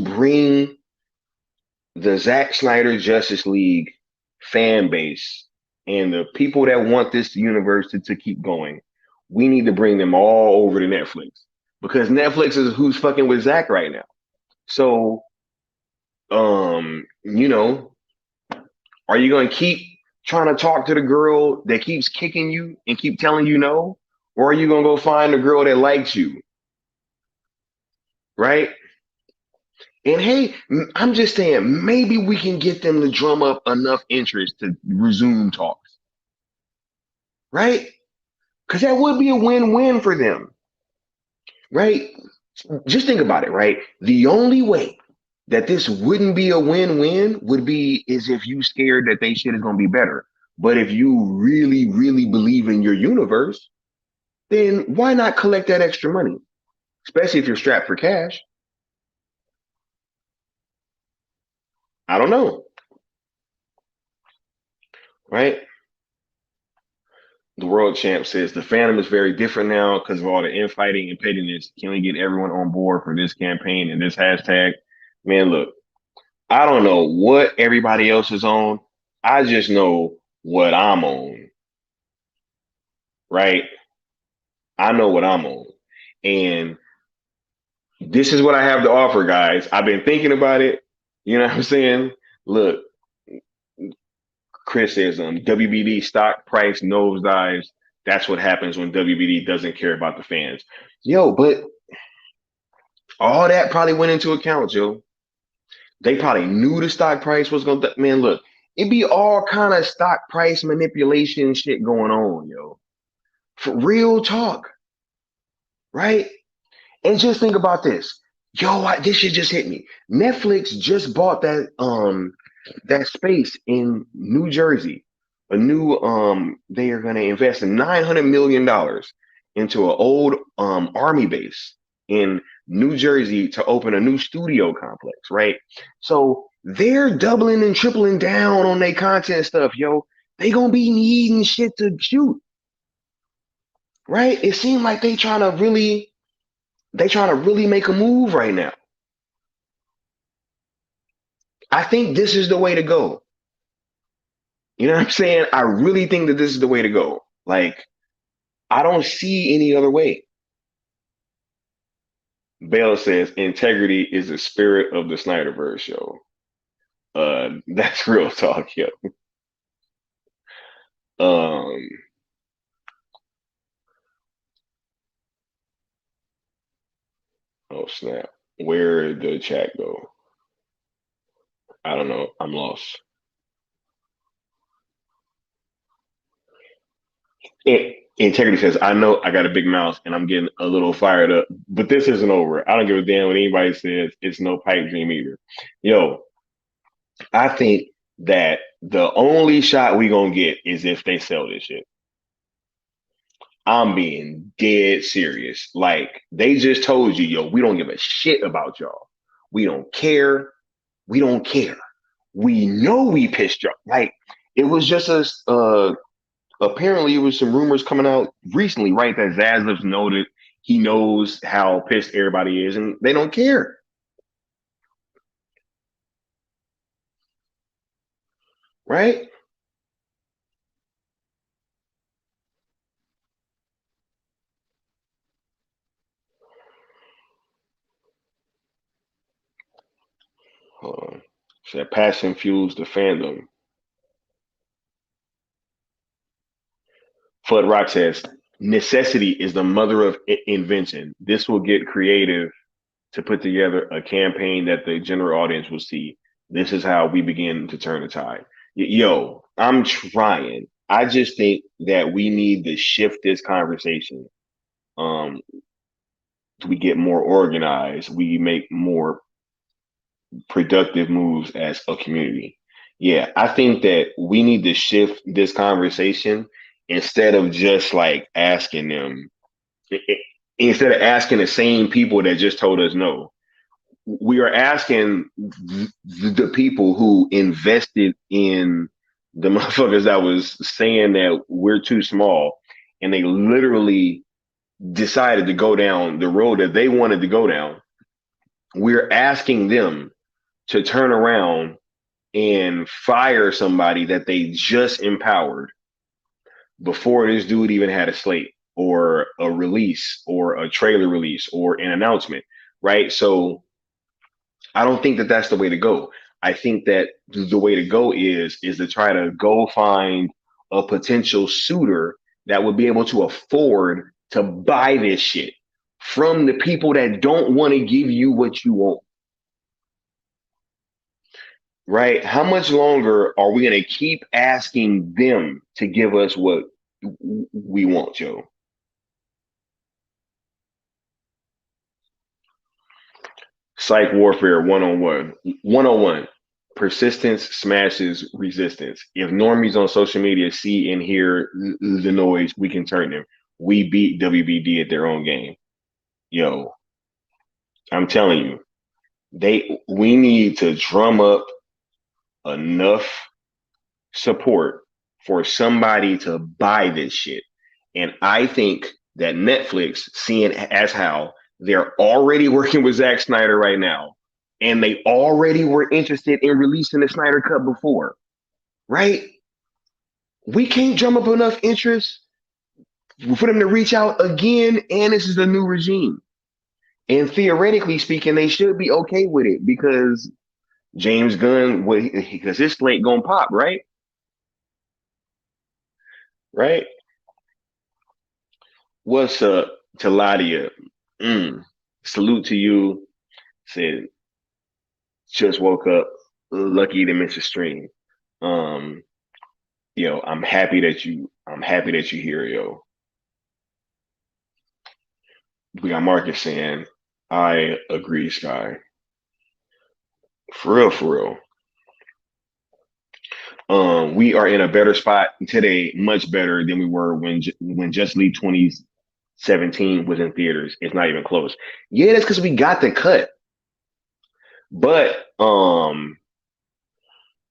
bring the Zack Snyder Justice League fan base and the people that want this universe to keep going. We need to bring them all over to Netflix because Netflix is who's fucking with Zack right now. So, are you going to keep trying to talk to the girl that keeps kicking you and keep telling you no? Or are you going to go find a girl that likes you? Right? And hey, I'm just saying, maybe we can get them to drum up enough interest to resume talks. Right? Because that would be a win-win for them. Right? Just think about it, right? The only way that this wouldn't be a win-win is if you scared that they shit is going to be better. But if you really, really believe in your universe, then why not collect that extra money? Especially if you're strapped for cash. I don't know. right? The world champ says the fandom is very different now because of all the infighting and pettiness. Can we get everyone on board for this campaign and this hashtag? Man, look, I don't know what everybody else is on. I just know what I'm on, right? I know what I'm on. And this is what I have to offer, guys. I've been thinking about it. You know what I'm saying? Look, Chris says WBD stock price nosedives. That's what happens when WBD doesn't care about the fans. Yo, but all that probably went into account, Joe. They probably knew the stock price was gonna. Man, look, it be all kind of stock price manipulation shit going on, yo. For real talk, right? And just think about this. Yo, this shit just hit me. Netflix just bought that space in New Jersey. A new they are gonna invest in $900 million into an old army base in New Jersey to open a new studio complex, right? So they're doubling and tripling down on their content stuff, yo. They gonna be needing shit to shoot, right? It seemed like they trying to really make a move right now. I think this is the way to go. You know what I'm saying? I really think that this is the way to go. Like, I don't see any other way. Bale says integrity is the spirit of the Snyderverse show. That's real talk, yo. Um, oh snap. Where did the chat go? I don't know. I'm lost. Integrity says, I know I got a big mouth and I'm getting a little fired up, but this isn't over. I don't give a damn what anybody says. It's no pipe dream either. Yo, I think that the only shot we gonna get is if they sell this shit. I'm being dead serious. Like they just told you, yo, we don't give a shit about y'all. We don't care. We don't care. We know we pissed y'all. Like it was just apparently it was some rumors coming out recently, right? That Zaslav noted he knows how pissed everybody is and they don't care. Right? Hold on. So that passion fuels the fandom. Flood Rock says, necessity is the mother of invention. This will get creative to put together a campaign that the general audience will see. This is how we begin to turn the tide. Yo, I'm trying. I just think that we need to shift this conversation. Um, we get more organized. We make more productive moves as a community. Yeah, I think that we need to shift this conversation instead of just like asking them, instead of asking the same people that just told us no. We are asking the people who invested in the motherfuckers that was saying that we're too small and they literally decided to go down the road that they wanted to go down. We're asking them to turn around and fire somebody that they just empowered before this dude even had a slate or a release or a trailer release or an announcement, right? So I don't think that that's the way to go. I think that the way to go is to try to go find a potential suitor that would be able to afford to buy this shit from the people that don't want to give you what you want. Right? How much longer are we going to keep asking them to give us what we want, Joe? Psych warfare 101. 101. Persistence smashes resistance. If normies on social media see and hear the noise, we can turn them. We beat WBD at their own game. Yo, I'm telling you, we need to drum up enough support for somebody to buy this shit. And I think that Netflix, seeing as how they're already working with Zack Snyder right now, and they already were interested in releasing the Snyder Cut before, right? We can't drum up enough interest for them to reach out again, and this is a new regime. And theoretically speaking, they should be okay with it because James Gunn, because his slate gonna pop, right? Right? What's up, Taladia? Salute to you. Said just woke up. Lucky to miss a stream. Um, yo, I'm happy that you here, yo. We got Marcus saying, I agree, Sky. For real, for real. We are in a better spot today, much better than we were when Just League 2017 was in theaters. It's not even close. Yeah, that's because we got the cut. But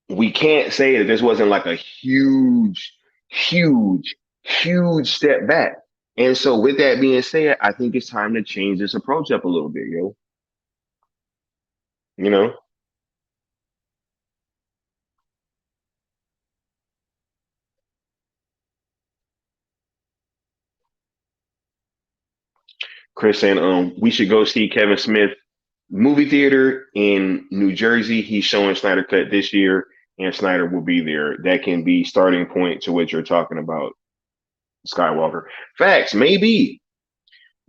we can't say that this wasn't like a huge step back. And so with that being said, I think it's time to change this approach up a little bit, yo. You know? Chris saying, we should go see Kevin Smith movie theater in New Jersey. He's showing Snyder Cut this year, and Snyder will be there. That can be starting point to what you're talking about, Skywalker. Facts, maybe,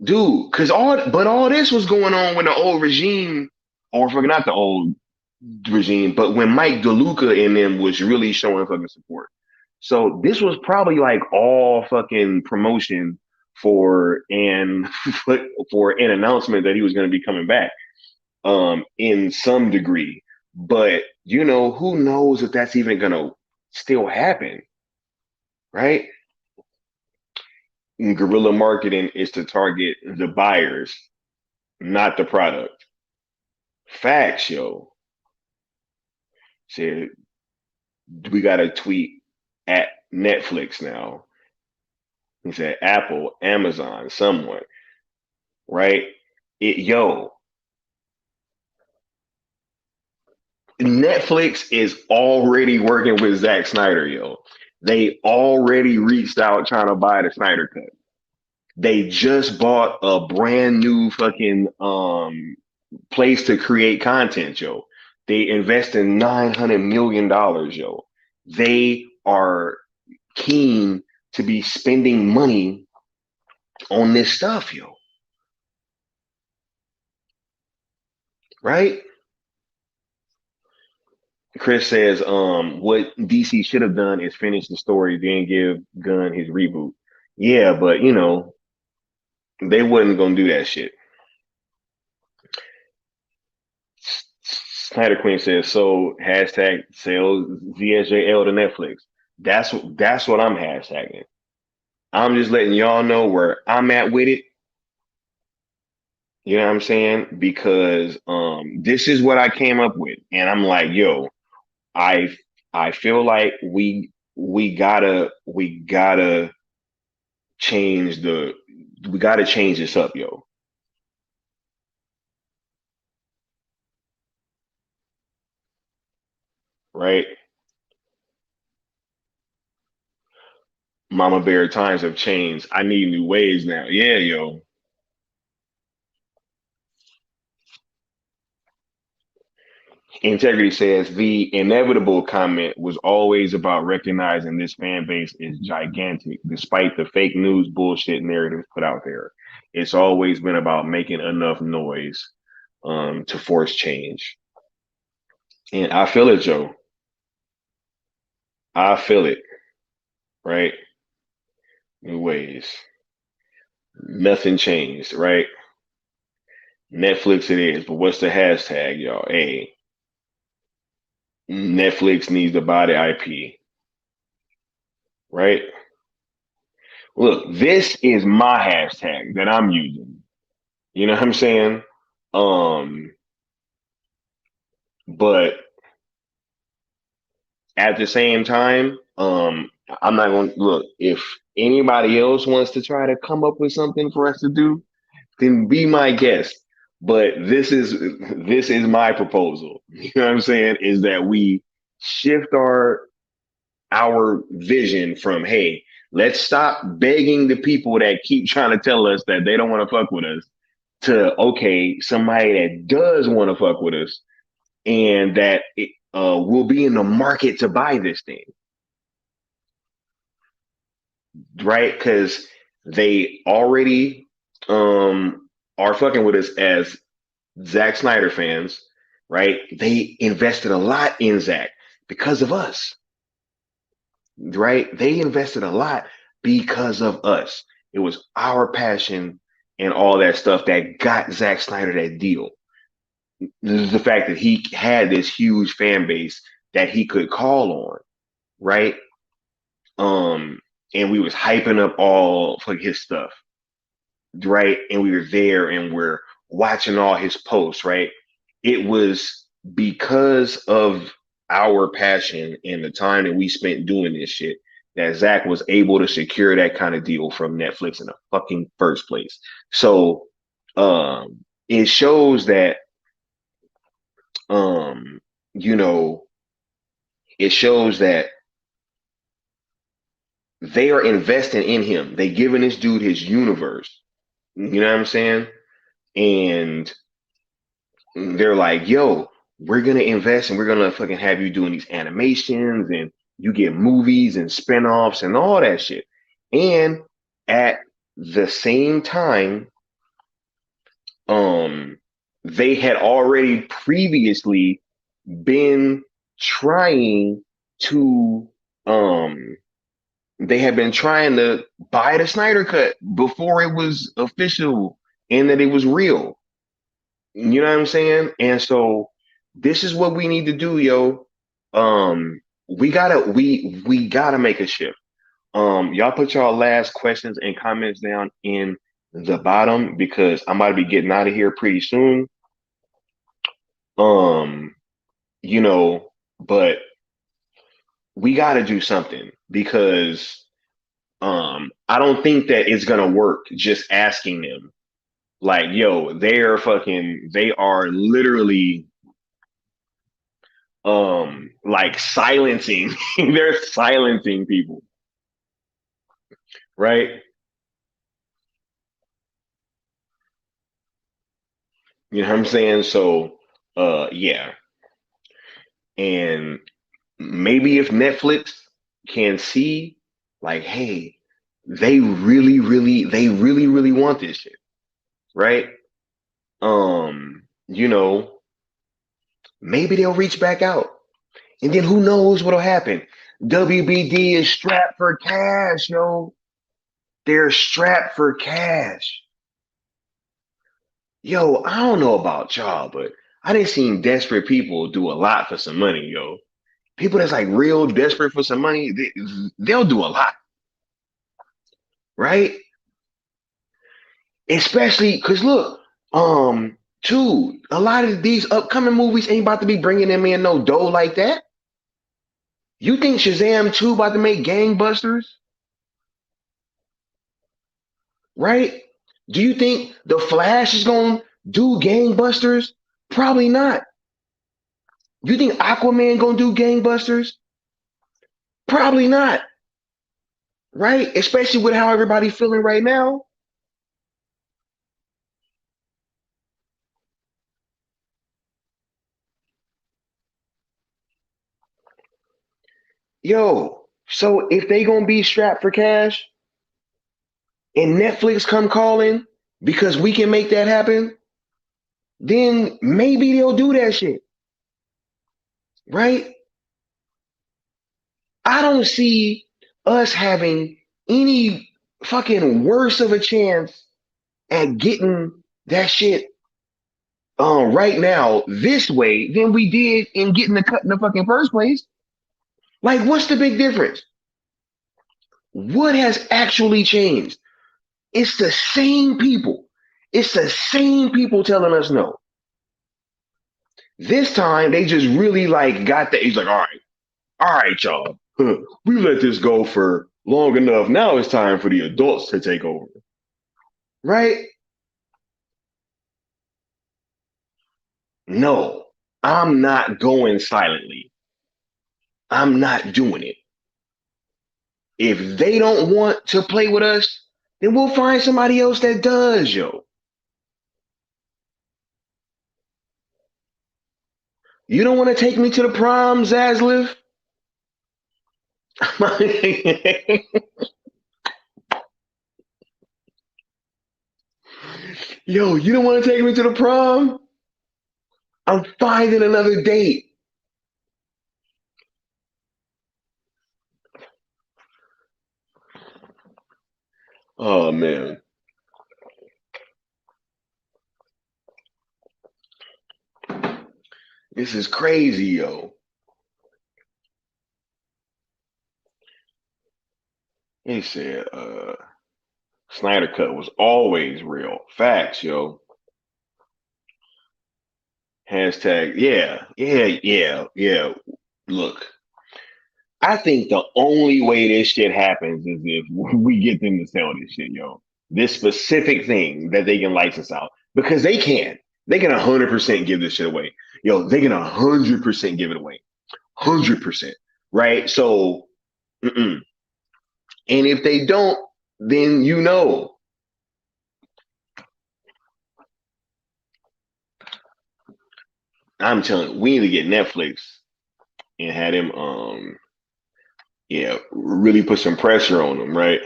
dude. Because all this was going on when the old regime, or not the old regime, but when Mike DeLuca and them was really showing fucking support. So this was probably like all fucking promotion for an for an announcement that he was going to be coming back in some degree. But you know, who knows if that's even gonna still happen, right? And guerrilla marketing is to target the buyers, not the product. Facts, yo. Said we got a tweet at Netflix now. He said Apple, Amazon, someone, right? Yo, Netflix is already working with Zack Snyder, yo. They already reached out trying to buy the Snyder Cut. They just bought a brand new fucking place to create content, yo. They invested $900 million, yo. They are keen to be spending money on this stuff, yo. Right? Chris says, what DC should have done is finish the story, then give Gunn his reboot. Yeah, but you know, they wasn't gonna do that shit. Snyder Queen says, so hashtag sales ZSJL to Netflix. That's what I'm hashtagging. I'm just letting y'all know where I'm at with it. You know what I'm saying? Because this is what I came up with. And I'm like, yo, I I feel like we gotta change the we gotta change this up, yo. Right? Mama Bear times have changed. I need new ways now. Yeah, yo. Integrity says the inevitable comment was always about recognizing this fan base is gigantic, despite the fake news bullshit narratives put out there. It's always been about making enough noise to force change. And I feel it, Joe. I feel it, right? New ways. Nothing changed, right? Netflix it is, but what's the hashtag, y'all? Hey, Netflix needs to buy the IP, right? Look, this is my hashtag that I'm using. You know what I'm saying? Um, but at the same time, I'm not going to look. If anybody else wants to try to come up with something for us to do, then be my guest. But this is my proposal. You know what I'm saying? Is that we shift our vision from, hey, let's stop begging the people that keep trying to tell us that they don't want to fuck with us, to, okay, somebody that does want to fuck with us and that will be in the market to buy this thing, right? Because they already are fucking with us as Zack Snyder fans, right? They invested a lot in Zack because of us, right? They invested a lot because of us. It was our passion and all that stuff that got Zack Snyder that deal. This is the fact that he had this huge fan base that he could call on, right? Um, and we was hyping up all for his stuff, right? And we were there and we're watching all his posts, right? It was because of our passion and the time that we spent doing this shit that Zach was able to secure that kind of deal from Netflix in the fucking first place. So it shows that um you know it shows that they are investing in him. They giving this dude his universe. You know what I'm saying? And they're like, yo, we're gonna invest and we're gonna fucking have you doing these animations and you get movies and spinoffs and all that shit. And at the same time, um, they had already previously been trying to they had been trying to buy the Snyder Cut before it was official and that it was real. You know what I'm saying? And so this is what we need to do, yo. We gotta make a shift. Y'all put y'all last questions and comments down in the bottom because I'm about to be getting out of here pretty soon. Um, you know, but we gotta do something because I don't think that it's gonna work just asking them. Like, yo, they are literally like silencing they're silencing people, right? You know what I'm saying? So yeah. And maybe if Netflix can see, like, hey, they really want this shit, right? You know, maybe they'll reach back out. And then who knows what'll happen? WBD is strapped for cash, yo. They're strapped for cash. Yo, I don't know about y'all, but I didn't see desperate people do a lot for some money, yo. People that's like real desperate for some money, they'll do a lot, right? Especially because look, too, a lot of these upcoming movies ain't about to be bringing them in no dough like that. You think Shazam 2 about to make gangbusters, right? Do you think The Flash is going to do gangbusters? Probably not. You think Aquaman going to do gangbusters? Probably not, right? Especially with how everybody's feeling right now. Yo, so if they going to be strapped for cash and Netflix come calling because we can make that happen, then maybe they'll do that shit, right? I don't see us having any fucking worse of a chance at getting that shit right now this way than we did in getting the cut in the fucking first place. Like, what's the big difference? What has actually changed? It's the same people. It's the same people telling us no. This time they just really like got that. He's like, all right, y'all. We let this go for long enough. Now it's time for the adults to take over. Right? No, I'm not going silently. I'm not doing it. If they don't want to play with us, then we'll find somebody else that does, yo. You don't want to take me to the prom, Zasliv? Yo, you don't want to take me to the prom? I'm finding another date. Oh man. This is crazy, yo. He said, Snyder Cut was always real. Facts, yo. Hashtag, yeah. Look, I think the only way this shit happens is if we get them to sell this shit, yo. This specific thing that they can license out because they can. They can 100% give this shit away. Yo, they can 100% give it away. 100%. Right? So, and if they don't, then you know. I'm telling you, we need to get Netflix and have them really put some pressure on them, right?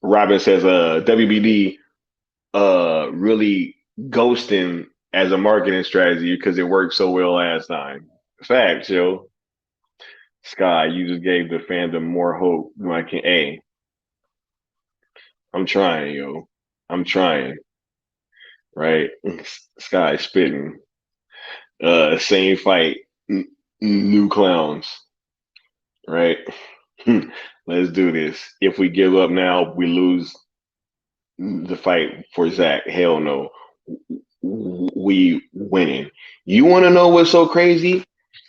Robin says WBD really ghosting as a marketing strategy because it worked so well last time. Facts, yo. Sky, you just gave the fandom more hope than I can. Hey, I'm trying, yo. I'm trying. Right? Sky spitting. Same fight. New clowns. Right? Let's do this. If we give up now, we lose the fight for Zach. Hell no. We winning. You want to know what's so crazy?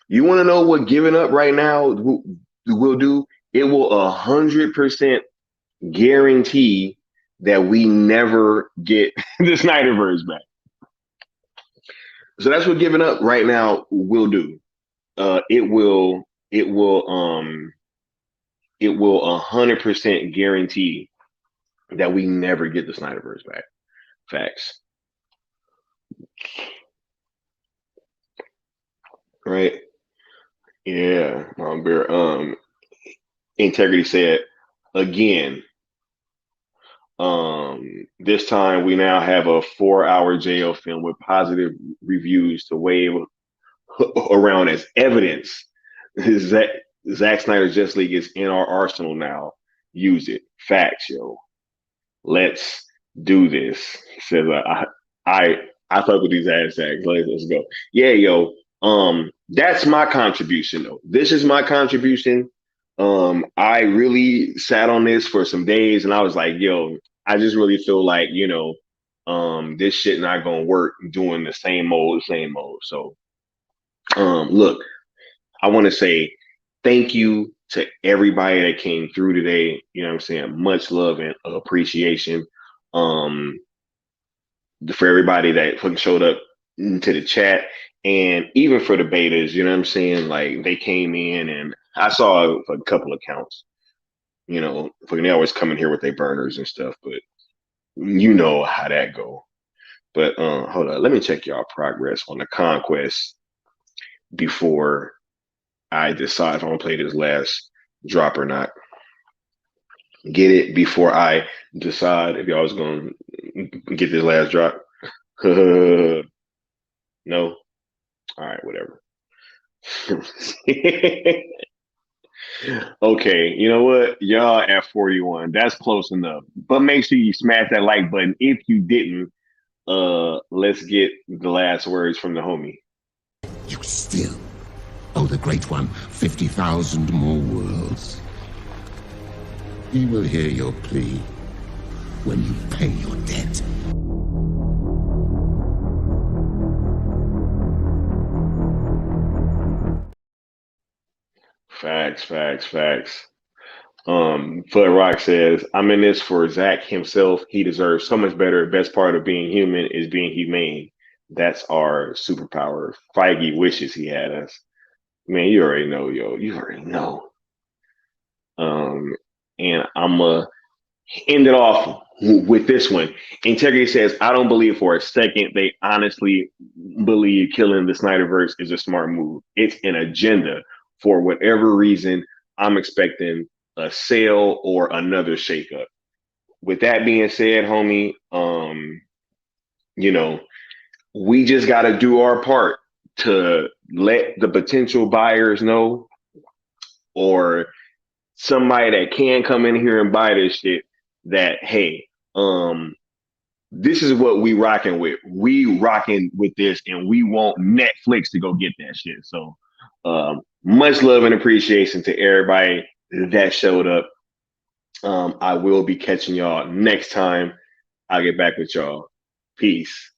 You want to know what giving up right now will do? It will 100% guarantee that we never get the Snyderverse back. So that's what giving up right now will do. It will 100% guarantee that we never get the Snyderverse back. Facts. Right? Yeah, Mom Bear. Integrity said again. This time we now have a 4-hour jail film with positive reviews to wave around as evidence. Zack Snyder's Justice League is in our arsenal now. Use it. Facts, yo. Let's do this. Says I fuck with these hashtags. Let's go. Yeah, yo. That's my contribution though. This is my contribution. I really sat on this for some days and I was like, yo, I just really feel like, this shit not gonna work doing the same old. So look, I want to say thank you to everybody that came through today. You know what I'm saying? Much love and appreciation. For everybody that showed up to the chat and even for the betas, you know what I'm saying? Like they came in and I saw a couple accounts, they always come in here with their burners and stuff, but you know how that go. But hold on, let me check y'all progress on the conquest before I decide if I'm gonna play this last drop or not. Get it before I decide if y'all was gonna get this last drop. No. All right, whatever. Okay, you know what? Y'all at 41. That's close enough. But make sure you smash that like button. If you didn't, let's get the last words from the homie. You still owe the Great One 50,000 more worlds. He will hear your plea when you pay your debt. Facts, facts, facts. Flood Rock says, I'm in this for Zach himself. He deserves so much better. Best part of being human is being humane. That's our superpower. Feige wishes he had us. Man, you already know, yo. You already know. Um, and I'm end it off with this one. Integrity says, I don't believe for a second they honestly believe killing the Snyderverse is a smart move. It's an agenda. For whatever reason, I'm expecting a sale or another shakeup. With that being said, homie, you know, we just got to do our part to let the potential buyers know, or somebody that can come in here and buy this shit, that hey, this is what we rocking with. We rocking with this, and we want Netflix to go get that shit. So, much love and appreciation to everybody that showed up. I will be catching y'all next time. I'll get back with y'all. Peace.